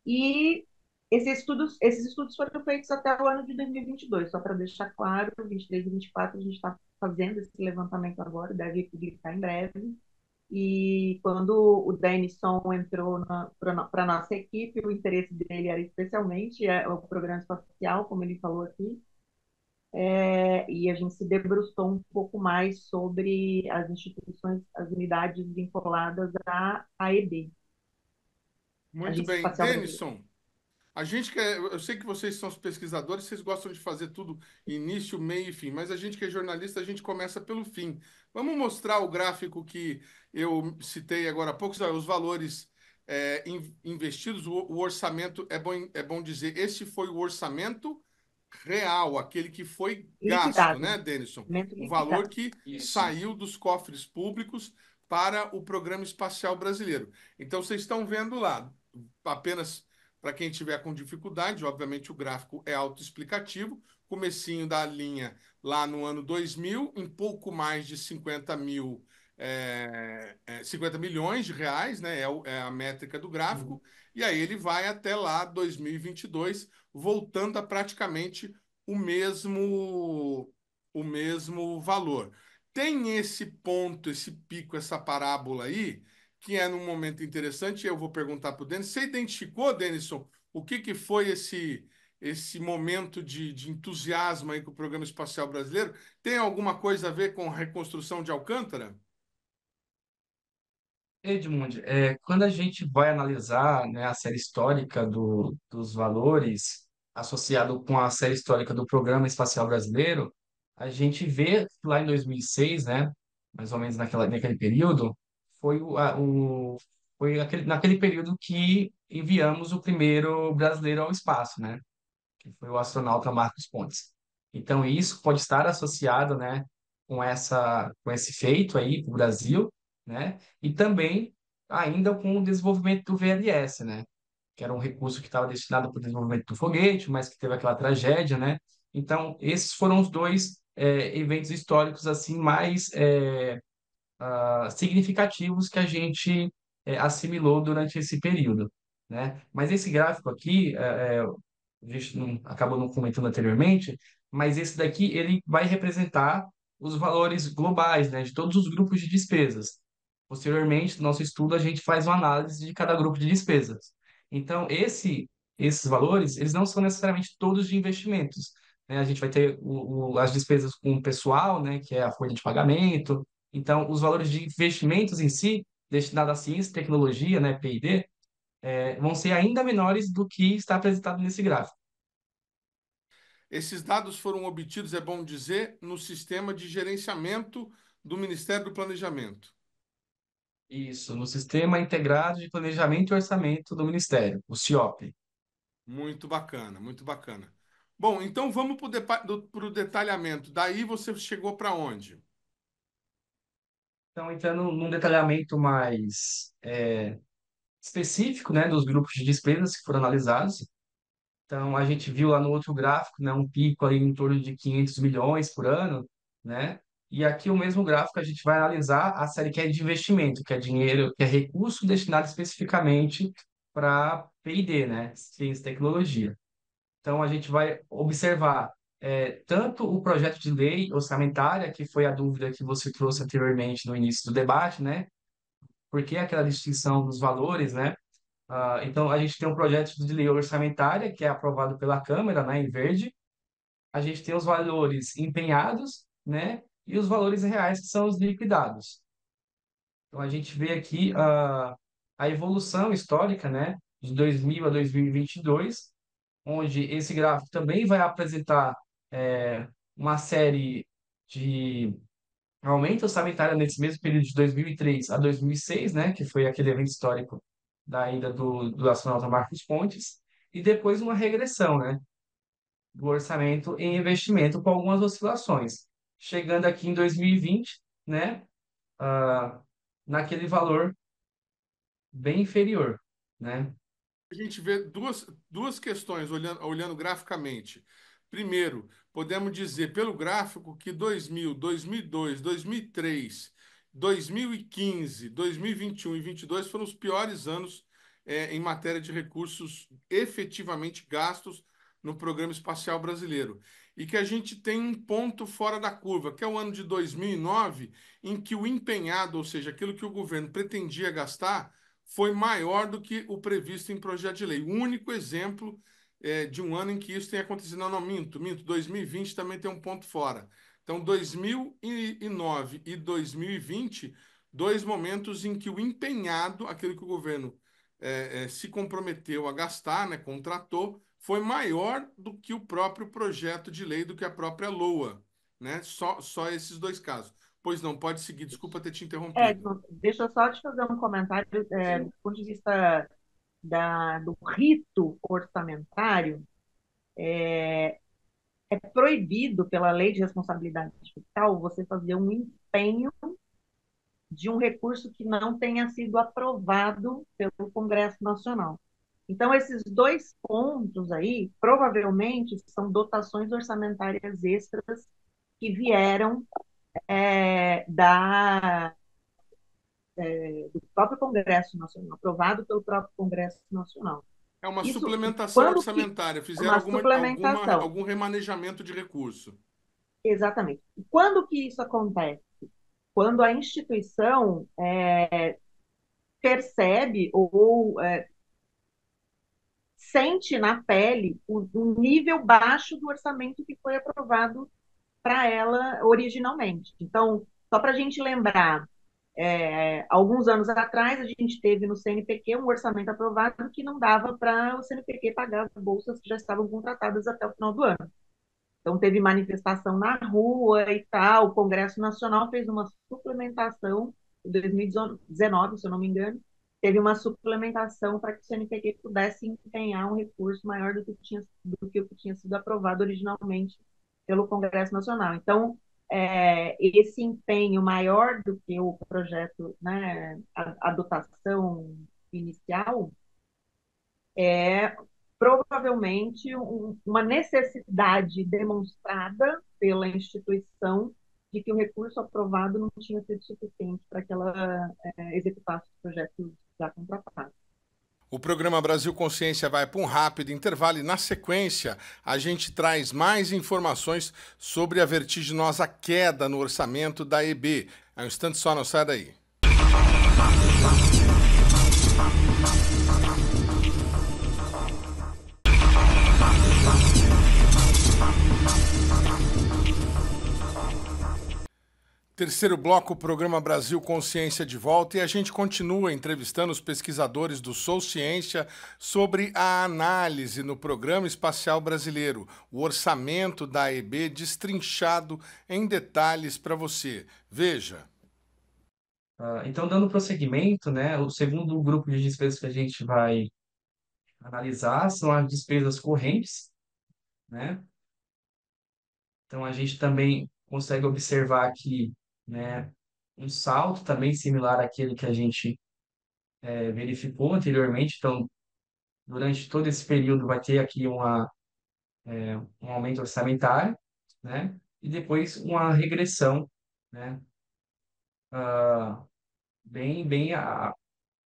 E esses estudos foram feitos até o ano de 2022, só para deixar claro, 23 e 24 a gente está fazendo esse levantamento agora, deve publicar em breve. E quando o Denison entrou para a nossa equipe, o interesse dele era especialmente o programa espacial, como ele falou aqui, e a gente se debruçou um pouco mais sobre as instituições, as unidades vinculadas à AEB, Muito Agência bem. Espacial Brasileira. Denison, eu sei que vocês são os pesquisadores, vocês gostam de fazer tudo início, meio e fim, mas a gente que é jornalista, a gente começa pelo fim. Vamos mostrar o gráfico que eu citei agora há pouco, os valores investidos, o orçamento, é bom dizer, esse foi o orçamento real, aquele que foi gasto, Liquidado, né, Denison? O valor liquidado. que Isso. saiu dos cofres públicos para o Programa Espacial Brasileiro. Então, vocês estão vendo lá, apenas para quem tiver com dificuldade, obviamente o gráfico é autoexplicativo, comecinho da linha lá no ano 2000, em pouco mais de 50 milhões de reais, né? É a métrica do gráfico, e aí ele vai até lá 2022, voltando a praticamente o mesmo valor. Tem esse ponto, esse pico, essa parábola aí, que é num momento interessante, eu vou perguntar para o Denis. Você identificou, Denison, o que foi esse momento de entusiasmo aí com o Programa Espacial Brasileiro? Tem alguma coisa a ver com a reconstrução de Alcântara? Edmund, quando a gente vai analisar, né, a série histórica dos valores associado com a série histórica do Programa Espacial Brasileiro, a gente vê que lá em 2006, né, mais ou menos naquele período, foi, naquele período que enviamos o primeiro brasileiro ao espaço, né, que foi o astronauta Marcos Pontes. Então, isso pode estar associado, né, com esse feito aí para o Brasil, né, e também ainda com o desenvolvimento do VLS, né. que era um recurso que estava destinado para o desenvolvimento do foguete, mas que teve aquela tragédia, né? Então, esses foram os dois eventos históricos assim mais significativos que a gente assimilou durante esse período, né? Mas esse gráfico aqui, a gente acabou não comentando anteriormente, mas esse daqui ele vai representar os valores globais, né, de todos os grupos de despesas. Posteriormente, no nosso estudo, a gente faz uma análise de cada grupo de despesas. Então, esses valores, eles não são necessariamente todos de investimentos, né? A gente vai ter as despesas com o pessoal, né, que é a folha de pagamento. Então, os valores de investimentos em si, destinados à ciência e tecnologia, né, P&D, vão ser ainda menores do que está apresentado nesse gráfico. Esses dados foram obtidos, é bom dizer, no sistema de gerenciamento do Ministério do Planejamento. Isso, no Sistema Integrado de Planejamento e Orçamento do Ministério, o CIOP. Muito bacana, muito bacana. Bom, então vamos para o detalhamento. Daí você chegou para onde? Então, entrando num detalhamento mais específico, né, dos grupos de despesas que foram analisados. Então, a gente viu lá no outro gráfico, né, um pico aí em torno de 500 milhões por ano, né? E aqui o mesmo gráfico a gente vai analisar a série que é de investimento, que é dinheiro, que é recurso destinado especificamente para P&D, né? Ciência e tecnologia. Então, a gente vai observar tanto o projeto de lei orçamentária, que foi a dúvida que você trouxe anteriormente no início do debate, né? Por que aquela distinção dos valores, né? Então, a gente tem um projeto de lei orçamentária, que é aprovado pela Câmara, né, em verde. A gente tem os valores empenhados, né? E os valores reais, que são os liquidados. Então, a gente vê aqui a evolução histórica, né? De 2000 a 2022, onde esse gráfico também vai apresentar uma série de aumento orçamentário nesse mesmo período de 2003 a 2006, né, que foi aquele evento histórico da ida do astronauta Marcos Pontes, e depois uma regressão, né, do orçamento em investimento com algumas oscilações, chegando aqui em 2020, né, ah, naquele valor bem inferior, né? A gente vê duas questões olhando graficamente. Primeiro, podemos dizer pelo gráfico que 2000, 2002, 2003, 2015, 2021 e 2022 foram os piores anos em matéria de recursos efetivamente gastos no Programa Espacial Brasileiro. E que a gente tem um ponto fora da curva, que é o ano de 2009, em que o empenhado, ou seja, aquilo que o governo pretendia gastar, foi maior do que o previsto em projeto de lei. O único exemplo de um ano em que isso tem acontecido. Não, não, minto. 2020 também tem um ponto fora. Então, 2009 e 2020, dois momentos em que o empenhado, aquilo que o governo se comprometeu a gastar, né, contratou, foi maior do que o próprio projeto de lei, do que a própria LOA, né? Só esses dois casos. Pois não, pode seguir. Desculpa ter te interrompido. Deixa eu só te fazer um comentário do ponto de vista do rito orçamentário. É proibido pela Lei de Responsabilidade Fiscal você fazer um empenho de um recurso que não tenha sido aprovado pelo Congresso Nacional. Então, esses dois pontos aí, provavelmente, são dotações orçamentárias extras que vieram do próprio Congresso Nacional, aprovado pelo próprio Congresso Nacional. É uma Isso, suplementação quando que orçamentária. Fizeram uma suplementação, algum remanejamento de recurso. exatamente. E quando que isso acontece? Quando a instituição percebe ou sente na pele o nível baixo do orçamento que foi aprovado para ela originalmente. Então, só para a gente lembrar, alguns anos atrás, a gente teve no CNPq um orçamento aprovado que não dava para o CNPq pagar bolsas que já estavam contratadas até o final do ano. Então, teve manifestação na rua e tal, o Congresso Nacional fez uma suplementação, em 2019, se eu não me engano, teve uma suplementação para que o CNPq pudesse empenhar um recurso maior do que o que tinha sido aprovado originalmente pelo Congresso Nacional. Então, esse empenho maior do que o projeto, né, a dotação inicial, é provavelmente uma necessidade demonstrada pela instituição de que o recurso aprovado não tinha sido suficiente para que ela executasse os projetos já contratados. O programa Brasil Consciência vai para um rápido intervalo e, na sequência, a gente traz mais informações sobre a vertiginosa queda no orçamento da EB. É um instante só, não sai daí. Terceiro bloco, o programa Brasil Consciência de volta, e a gente continua entrevistando os pesquisadores do Sou Ciência sobre a análise no Programa Espacial Brasileiro, o orçamento da AEB destrinchado em detalhes para você. Veja. Então, dando prosseguimento, né, o segundo grupo de despesas que a gente vai analisar são as despesas correntes, né? Então, a gente também consegue observar aqui, né, um salto também similar àquele que a gente verificou anteriormente. Então, durante todo esse período vai ter aqui um aumento orçamentário, né? E depois uma regressão, né? ah, bem, bem,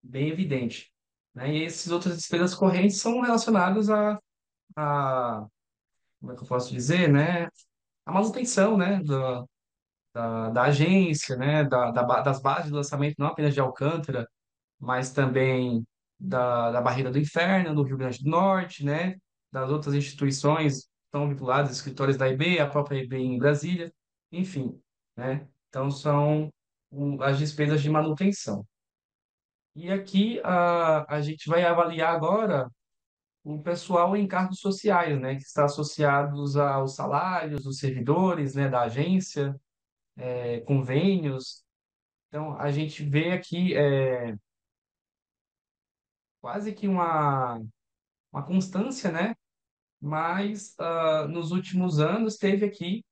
bem evidente, né? E essas outras despesas correntes são relacionadas a como é que eu posso dizer, né? A manutenção, né? Da agência, né? Das bases de lançamento, não apenas de Alcântara, mas também da Barreira do Inferno, do Rio Grande do Norte, né? Das outras instituições que estão vinculadas, escritórios da IB, a própria IB em Brasília, enfim, né? Então, são as despesas de manutenção. E aqui a gente vai avaliar agora o pessoal em cargos sociais, né? Que está associados aos salários dos servidores, né? Da agência, convênios. Então, a gente vê aqui quase que uma constância, né? Mas nos últimos anos teve aqui,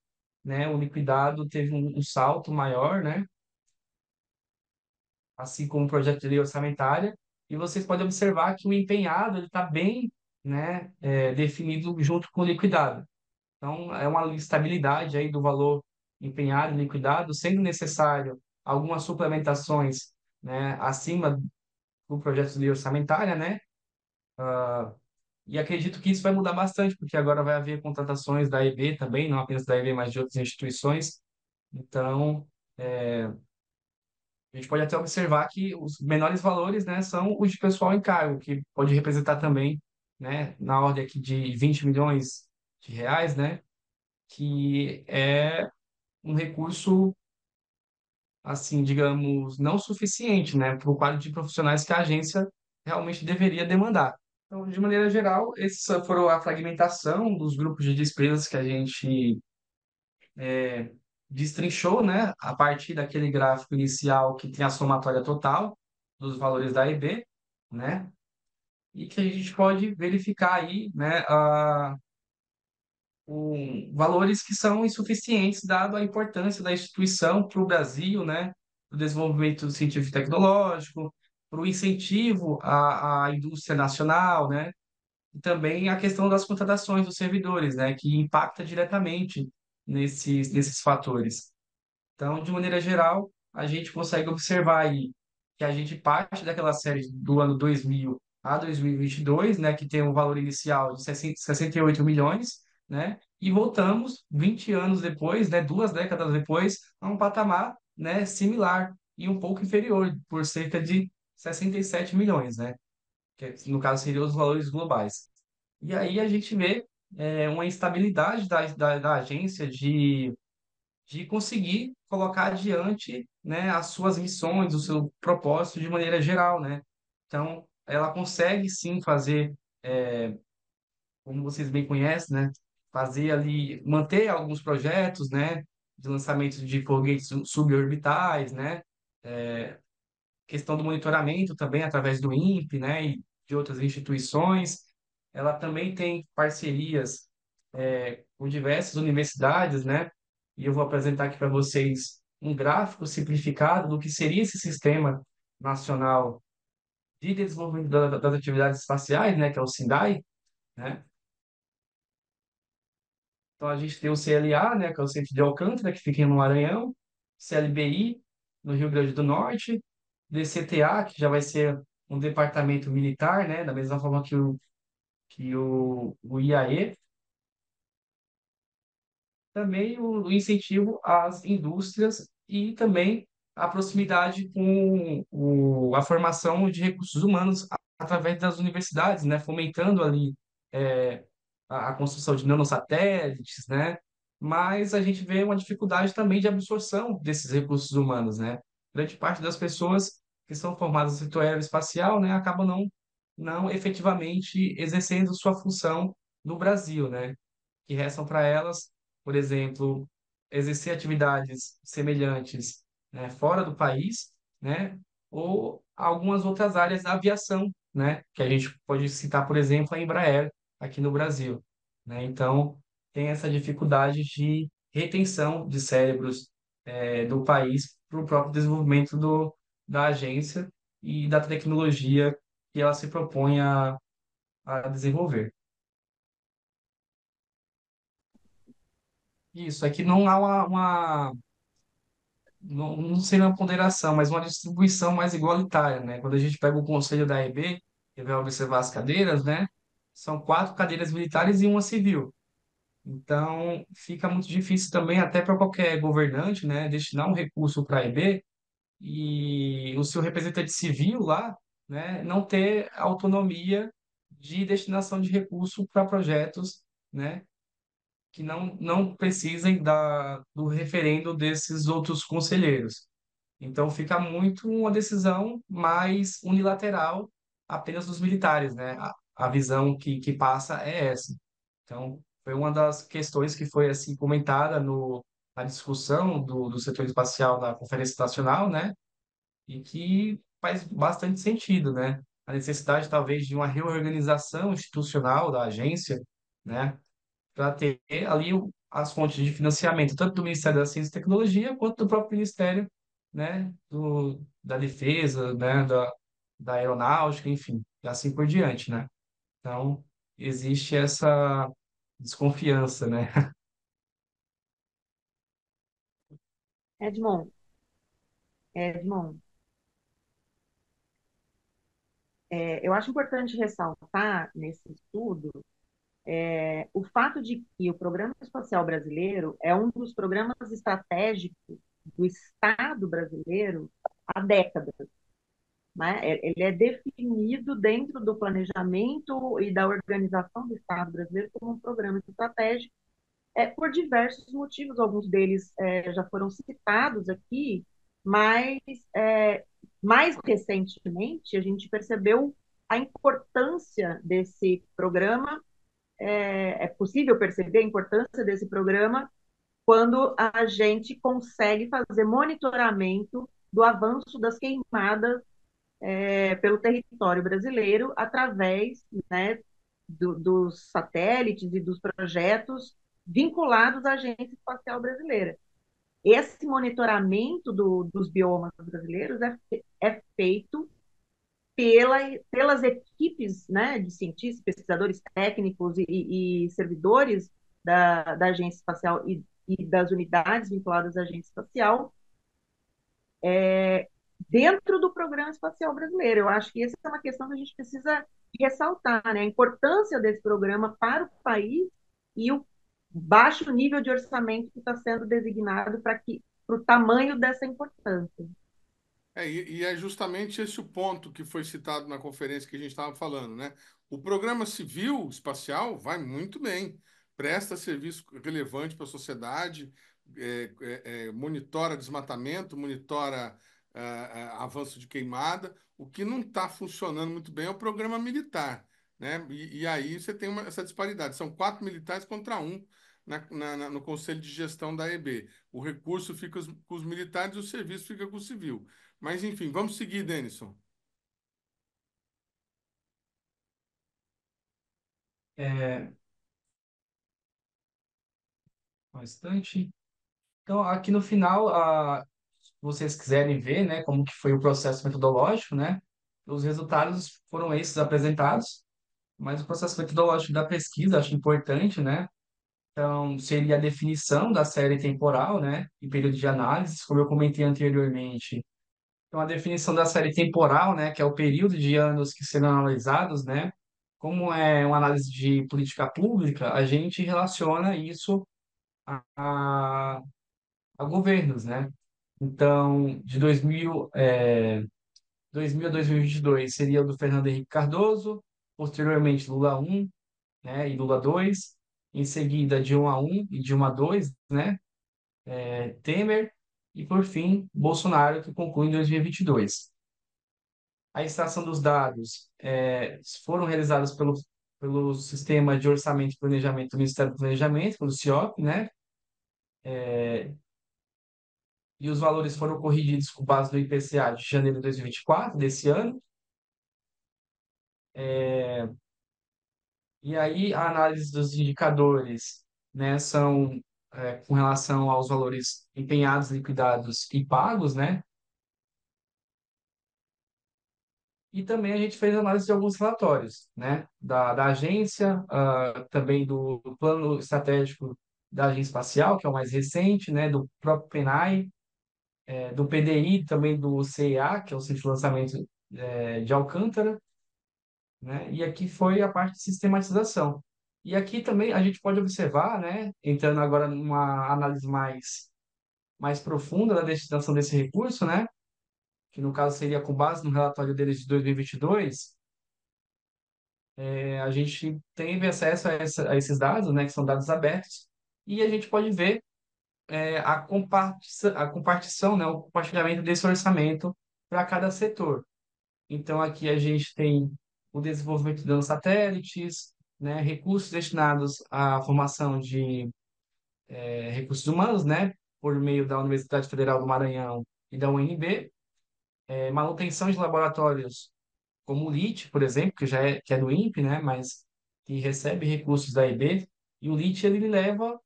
né? O liquidado teve um salto maior, né? Assim como o projeto de lei orçamentária, e vocês podem observar que o empenhado ele está bem, né? Definido junto com o liquidado. Então, é uma estabilidade aí do valor empenhado e liquidado, sendo necessário algumas suplementações, né? Acima do projeto de lei orçamentária, né? E acredito que isso vai mudar bastante, porque agora vai haver contratações da EB também, não apenas da EB, mas de outras instituições. Então, a gente pode até observar que os menores valores, né, são os de pessoal em cargo, que pode representar também, né, na ordem aqui de 20 milhões de reais, né, que é um recurso, assim, digamos, não suficiente, né, para o quadro de profissionais que a agência realmente deveria demandar. Então, de maneira geral, esses foram a fragmentação dos grupos de despesas que a gente destrinchou, né, a partir daquele gráfico inicial que tem a somatória total dos valores da EB, né, e que a gente pode verificar aí, né, valores que são insuficientes dado a importância da instituição para o Brasil, né, para o desenvolvimento científico e tecnológico, para o incentivo à indústria nacional, né, e também a questão das contratações dos servidores, né, que impacta diretamente nesses fatores. Então, de maneira geral, a gente consegue observar aí que a gente parte daquela série do ano 2000 a 2022, né, que tem um valor inicial de 68 milhões, né, e voltamos 20 anos depois, né, 2 décadas depois, a um patamar, né, similar e um pouco inferior, por cerca de 67 milhões, né, que no caso seriam os valores globais. E aí a gente vê uma instabilidade da agência de conseguir colocar adiante, né, as suas missões, o seu propósito de maneira geral, né? Então, ela consegue sim fazer, como vocês bem conhecem, né, fazer ali, manter alguns projetos, né, de lançamento de foguetes suborbitais, né, questão do monitoramento também através do INPE, né, e de outras instituições. Ela também tem parcerias com diversas universidades, né? E eu vou apresentar aqui para vocês um gráfico simplificado do que seria esse sistema nacional de Desenvolvimento das Atividades Espaciais, né, que é o SINDAE, né? Então a gente tem o CLA, né, que é o Centro de Alcântara, que fica no Maranhão, CLBI, no Rio Grande do Norte, DCTA, que já vai ser um departamento militar, né, da mesma forma que o IAE, também o incentivo às indústrias e também a proximidade com a formação de recursos humanos através das universidades, né, fomentando ali a construção de nanosatélites, né, mas a gente vê uma dificuldade também de absorção desses recursos humanos, né. Grande parte das pessoas que são formadas no setor aeroespacial, né, acabam não efetivamente exercendo sua função no Brasil, né, que restam para elas, por exemplo, exercer atividades semelhantes, né, fora do país, né, ou algumas outras áreas da aviação, né, que a gente pode citar, por exemplo, a Embraer aqui no Brasil, né? Então, tem essa dificuldade de retenção de cérebros do país para o próprio desenvolvimento da agência e da tecnologia que ela se propõe a desenvolver. Isso, aqui não há não seria uma ponderação, mas uma distribuição mais igualitária, né? Quando a gente pega o conselho da EB e vai observar as cadeiras, né? São 4 cadeiras militares e uma civil. Então, fica muito difícil também, até para qualquer governante, né, destinar um recurso para a EB e o seu representante civil lá, né, não ter autonomia de destinação de recurso para projetos, né, que não precisem do referendo desses outros conselheiros. Então fica muito uma decisão mais unilateral apenas dos militares, né? A visão que passa é essa. Então foi uma das questões que foi assim comentada no na discussão do setor espacial da Conferência Nacional, né? E que faz bastante sentido, né? A necessidade talvez de uma reorganização institucional da agência, né? Para ter ali as fontes de financiamento, tanto do Ministério da Ciência e Tecnologia, quanto do próprio Ministério, né, da Defesa, né, da Aeronáutica, enfim, e assim por diante, né? Então, existe essa desconfiança, né? Edmond, Edmond, eu acho importante ressaltar nesse estudo o fato de que o Programa Espacial Brasileiro é um dos programas estratégicos do Estado brasileiro há décadas, né? Ele é definido dentro do planejamento e da organização do Estado brasileiro como um programa estratégico por diversos motivos, alguns deles já foram citados aqui, mas mais recentemente a gente percebeu a importância desse programa, é possível perceber a importância desse programa quando a gente consegue fazer monitoramento do avanço das queimadas pelo território brasileiro através, né, dos satélites e dos projetos vinculados à Agência Espacial Brasileira. Esse monitoramento dos biomas brasileiros é feito pelas equipes, né, de cientistas, pesquisadores técnicos e servidores da Agência Espacial e das unidades vinculadas à Agência Espacial, dentro do Programa Espacial Brasileiro. Eu acho que essa é uma questão que a gente precisa ressaltar, né? A importância desse programa para o país e o baixo nível de orçamento que está sendo designado para o tamanho dessa importância. E é justamente esse o ponto que foi citado na conferência que a gente estava falando, né? O programa civil espacial vai muito bem, presta serviço relevante para a sociedade, monitora desmatamento, monitora avanço de queimada. O que não está funcionando muito bem é o programa militar, né? E aí você tem essa disparidade. São 4 militares contra um no Conselho de Gestão da EB. O recurso fica com os militares e o serviço fica com o civil. Mas enfim, vamos seguir, Denison. É, bastante. Então, aqui no final, se vocês quiserem ver, né, como que foi o processo metodológico, né, os resultados foram esses apresentados, mas o processo metodológico da pesquisa acho importante, né? Então, seria a definição da série temporal, né, e período de análise, como eu comentei anteriormente. Então, a definição da série temporal, né, que é o período de anos que serão analisados, né, como é uma análise de política pública, a gente relaciona isso a, a governos, né? Então, de 2000 a 2022 seria o do Fernando Henrique Cardoso, posteriormente Lula 1, né, e Lula 2, em seguida Dilma 1 e Dilma 2, né, Temer, e por fim Bolsonaro, que conclui em 2022. A extração dos dados foram realizados pelo Sistema de Orçamento e Planejamento do Ministério do Planejamento, pelo CIOP, né, e os valores foram corrigidos com base no IPCA de janeiro de 2024, desse ano. E aí, a análise dos indicadores, né, são com relação aos valores empenhados, liquidados e pagos, né? E também a gente fez análise de alguns relatórios, né? Da agência, também do plano estratégico da Agência Espacial, que é o mais recente, né? Do próprio PNAE, do PDI, também do CEA, que é o Centro de Lançamento de Alcântara, né? E aqui foi a parte de sistematização. E aqui também a gente pode observar, né? Entrando agora numa análise mais profunda da destinação desse recurso, né? Que no caso seria com base no relatório deles de 2022, a gente teve acesso a esses dados, né? Que são dados abertos, e a gente pode ver a compartição, né? O compartilhamento desse orçamento para cada setor. Então, aqui a gente tem o desenvolvimento de nanosatélites, né, recursos destinados à formação de recursos humanos, né, por meio da Universidade Federal do Maranhão e da UNB, manutenção de laboratórios como o LIT, por exemplo, que é do INPE, né, mas que recebe recursos da EB, e o LIT ele leva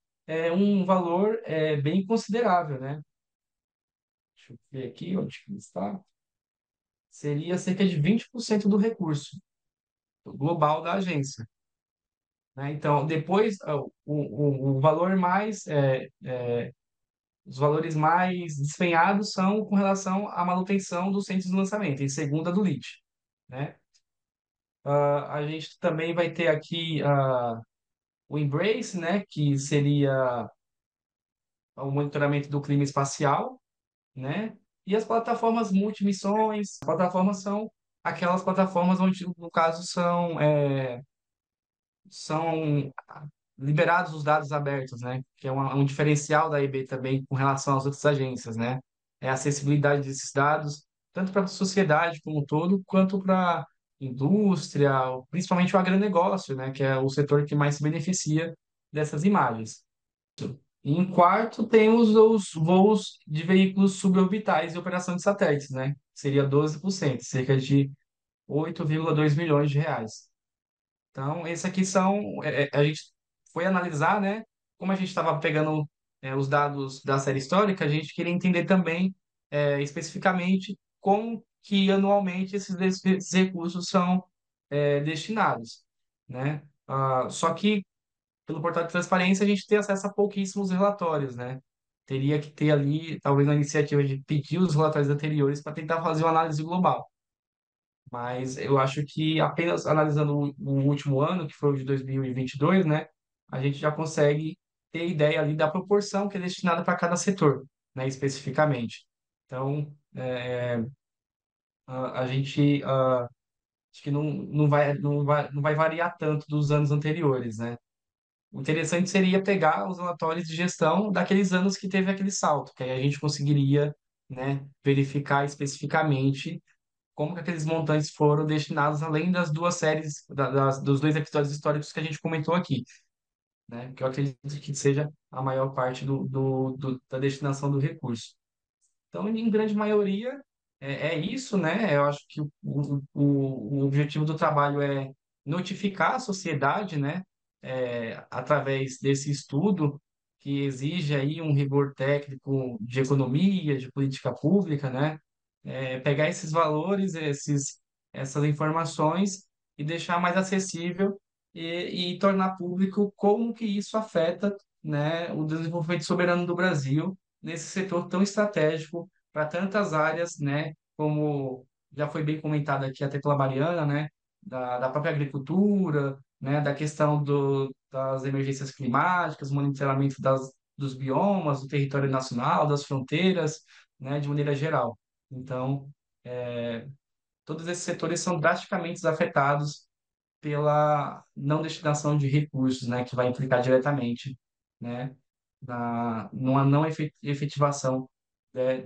um valor bem considerável, né? Deixa eu ver aqui onde que está. Seria cerca de 20% do recurso global da agência, né? Então, depois, o valor os valores mais despenhados são com relação à manutenção dos centros de lançamento, em segunda do LIT, né? A gente também vai ter aqui o Embrace, né? Que seria o monitoramento do clima espacial, né? E as plataformas multimissões. As plataformas são aquelas plataformas onde, no caso, são liberados os dados abertos, né? Que é um diferencial da IB também com relação às outras agências, né? É a acessibilidade desses dados, tanto para a sociedade como um todo, quanto para a indústria, principalmente o agronegócio, né? Que é o setor que mais se beneficia dessas imagens. E em quarto, temos os voos de veículos suborbitais e operação de satélites, né? Seria 12%, cerca de 8,2 milhões de reais. Então, esses aqui a gente foi analisar, né? Como a gente estava pegando os dados da série histórica, a gente queria entender também, especificamente, como que anualmente esses recursos são destinados, né? Só que, pelo portal de transparência, a gente tem acesso a pouquíssimos relatórios, né? Teria que ter ali, talvez, uma iniciativa de pedir os relatórios anteriores para tentar fazer uma análise global. Mas eu acho que apenas analisando o último ano, que foi o de 2022, né, a gente já consegue ter ideia ali da proporção que é destinada para cada setor, né, especificamente. Então, a gente acho que não vai variar tanto dos anos anteriores, né? O interessante seria pegar os relatórios de gestão daqueles anos que teve aquele salto, que aí a gente conseguiria, né, verificar especificamente como que aqueles montantes foram destinados além das duas séries, dos dois episódios históricos que a gente comentou aqui, né? Que eu acredito que seja a maior parte da destinação do recurso. Então, em grande maioria, é isso, né? Eu acho que o objetivo do trabalho é notificar a sociedade, né? Através desse estudo que exige aí um rigor técnico de economia, de política pública, né? Pegar esses valores, essas informações e deixar mais acessível e tornar público como que isso afeta, né, o desenvolvimento soberano do Brasil nesse setor tão estratégico para tantas áreas, né, como já foi bem comentado aqui até pela Mariana, né, da própria agricultura, né, da questão das emergências climáticas, monitoramento dos biomas, do território nacional, das fronteiras, né, de maneira geral. Então, todos esses setores são drasticamente afetados pela não destinação de recursos, né, que vai implicar diretamente, né, numa não efetivação,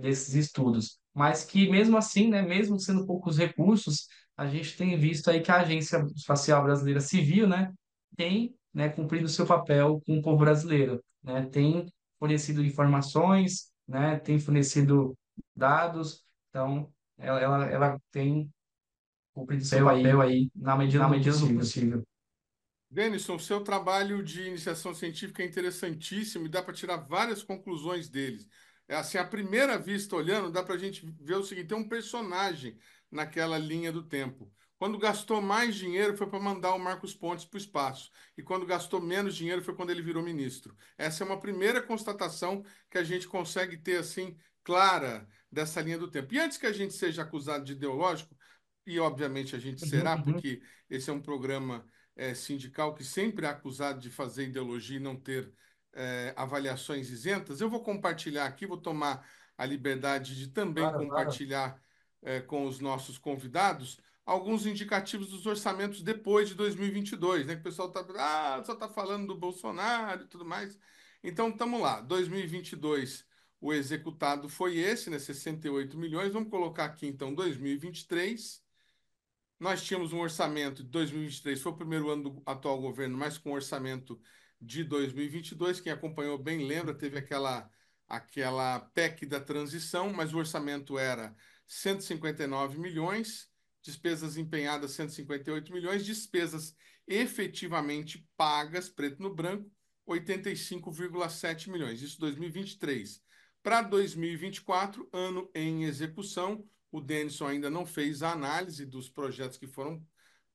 desses estudos. Mas que mesmo assim, né, mesmo sendo poucos recursos, a gente tem visto aí que a Agência Espacial Brasileira Civil, né, tem, né, cumprido seu papel com o povo brasileiro, né, tem fornecido informações, né, tem fornecido dados, então ela tem cumprido seu papel aí na medida do possível. Denison, seu trabalho de iniciação científica é interessantíssimo e dá para tirar várias conclusões deles. É assim, à primeira vista, olhando, dá para a gente ver o seguinte: tem um personagem naquela linha do tempo. Quando gastou mais dinheiro foi para mandar o Marcos Pontes para o espaço. E quando gastou menos dinheiro foi quando ele virou ministro. Essa é uma primeira constatação que a gente consegue ter, assim, clara dessa linha do tempo. E antes que a gente seja acusado de ideológico, e obviamente a gente será, porque esse é um programa sindical que sempre é acusado de fazer ideologia e não ter avaliações isentas, eu vou compartilhar aqui, vou tomar a liberdade de também Claro, claro. compartilhar com os nossos convidados alguns indicativos dos orçamentos depois de 2022, né? Que o pessoal só está falando do Bolsonaro e tudo mais. Então, estamos lá. 2022, o executado foi esse, né? 68 milhões. Vamos colocar aqui, então, 2023. Nós tínhamos um orçamento de 2023, foi o primeiro ano do atual governo, mas com orçamento de 2022. Quem acompanhou bem lembra, teve aquela PEC da transição, mas o orçamento era 159 milhões, despesas empenhadas 158 milhões, despesas efetivamente pagas, preto no branco, 85,7 milhões. Isso 2023. Para 2024, ano em execução, o Denison ainda não fez a análise dos projetos que foram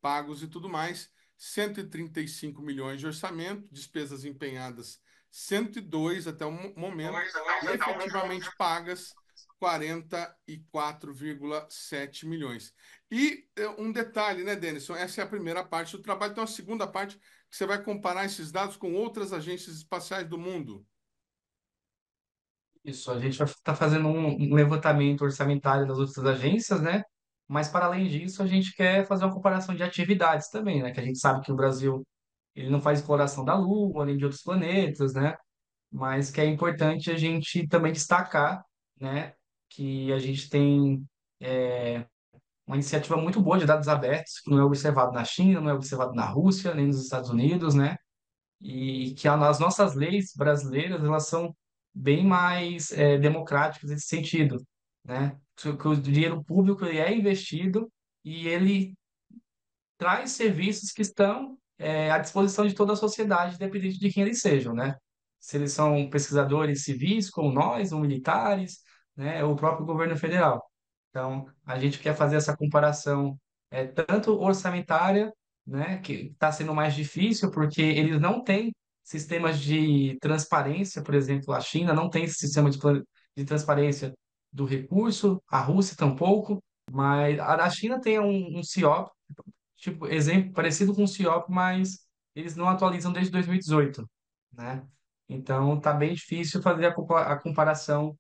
pagos e tudo mais. 135 milhões de orçamento, despesas empenhadas 102 até o momento e efetivamente pagas 44,7 milhões. E um detalhe, né, Denison? Essa é a primeira parte do trabalho. Então, a segunda parte, que você vai comparar esses dados com outras agências espaciais do mundo. Isso, a gente vai estar fazendo um levantamento orçamentário das outras agências, né? Mas, para além disso, a gente quer fazer uma comparação de atividades também, né? Que a gente sabe que o Brasil ele não faz exploração da Lua, nem de outros planetas, né? Mas que é importante a gente também destacar, né? Que a gente tem uma iniciativa muito boa de dados abertos, que não é observado na China, não é observado na Rússia, nem nos Estados Unidos, né? E que as nossas leis brasileiras elas são bem mais democráticas nesse sentido, né? Que o dinheiro público ele é investido e ele traz serviços que estão à disposição de toda a sociedade, independente de quem eles sejam, né? Se eles são pesquisadores civis, como nós, ou militares, né? Ou o próprio governo federal. Então, a gente quer fazer essa comparação tanto orçamentária, né? Que está sendo mais difícil, porque eles não têm sistemas de transparência, por exemplo, a China não tem esse sistema de transparência do recurso, a Rússia tampouco, mas a China tem um CIOP, tipo, exemplo parecido com o CIOP, mas eles não atualizam desde 2018, né? Então tá bem difícil fazer a comparação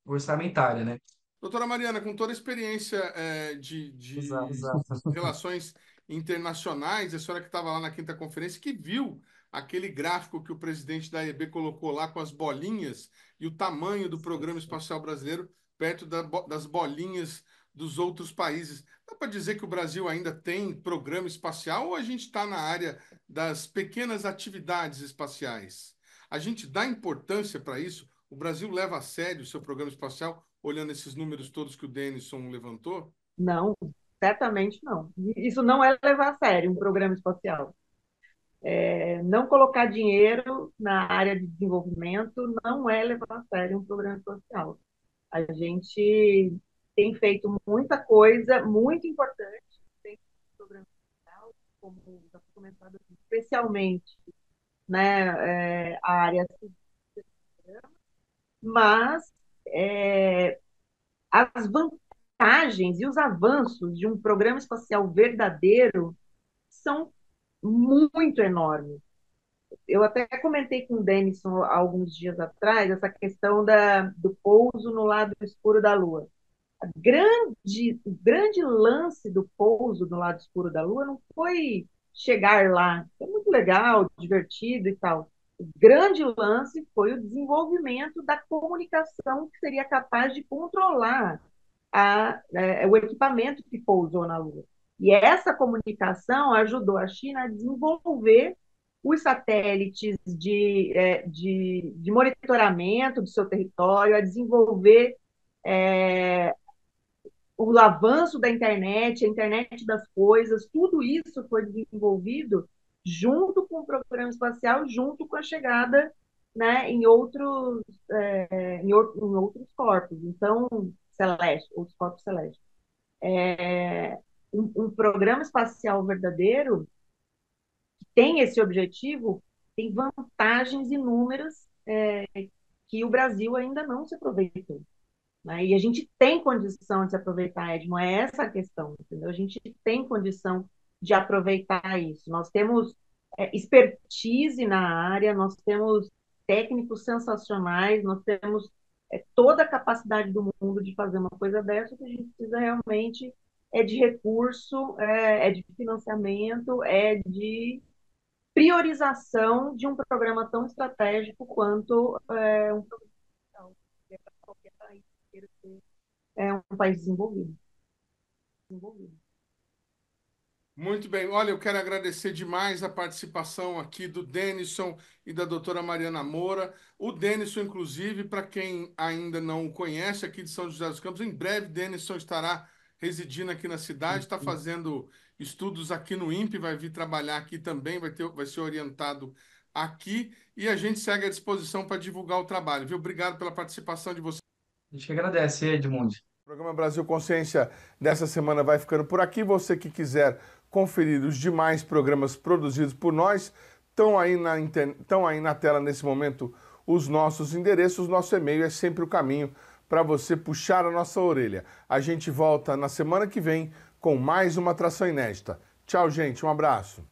orçamentária, né? Doutora Mariana, com toda a experiência Exato. de relações internacionais, a senhora que estava lá na quinta conferência, que viu aquele gráfico que o presidente da EB colocou lá com as bolinhas e o tamanho do programa espacial brasileiro perto das bolinhas dos outros países. Dá para dizer que o Brasil ainda tem programa espacial ou a gente está na área das pequenas atividades espaciais? A gente dá importância para isso? O Brasil leva a sério o seu programa espacial, olhando esses números todos que o Denison levantou? Não, certamente não. Isso não é levar a sério um programa espacial. Não colocar dinheiro na área de desenvolvimento não é levar a sério um programa espacial. A gente tem feito muita coisa muito importante como já foi comentado aqui, especialmente, né, a área civil, mas as vantagens e os avanços de um programa espacial verdadeiro são muito enormes. Eu até comentei com o Denison há alguns dias atrás essa questão do pouso no lado escuro da Lua. O grande lance do pouso no lado escuro da Lua não foi chegar lá, é muito legal, divertido e tal. O grande lance foi o desenvolvimento da comunicação que seria capaz de controlar o equipamento que pousou na Lua. E essa comunicação ajudou a China a desenvolver os satélites de monitoramento do seu território, a desenvolver o avanço da internet, a internet das coisas, tudo isso foi desenvolvido junto com o programa espacial, junto com a chegada, né, em outros corpos, então, celestes, outros corpos celestes. Um programa espacial verdadeiro que tem esse objetivo tem vantagens inúmeras que o Brasil ainda não se aproveitou. Né? E a gente tem condição de se aproveitar, Edmo, é essa a questão, entendeu? A gente tem condição de aproveitar isso. Nós temos expertise na área, nós temos técnicos sensacionais, nós temos toda a capacidade do mundo de fazer uma coisa dessa, que a gente precisa realmente de recurso, de financiamento, de priorização de um programa tão estratégico quanto um programa para qualquer país queira ser um país desenvolvido. Muito bem. Olha, eu quero agradecer demais a participação aqui do Denison e da doutora Mariana Moura. O Denison, inclusive, para quem ainda não o conhece, aqui de São José dos Campos, em breve Denison estará residindo aqui na cidade, está fazendo estudos aqui no INPE, vai vir trabalhar aqui também, vai ser orientado aqui, e a gente segue à disposição para divulgar o trabalho, viu? Obrigado pela participação de vocês. A gente que agradece, Edmund. O programa Brasil Consciência dessa semana vai ficando por aqui. Você que quiser conferir os demais programas produzidos por nós, estão aí na tela nesse momento os nossos endereços. Nosso e-mail é sempre o caminho para você puxar a nossa orelha. A gente volta na semana que vem com mais uma atração inédita. Tchau, gente. Um abraço.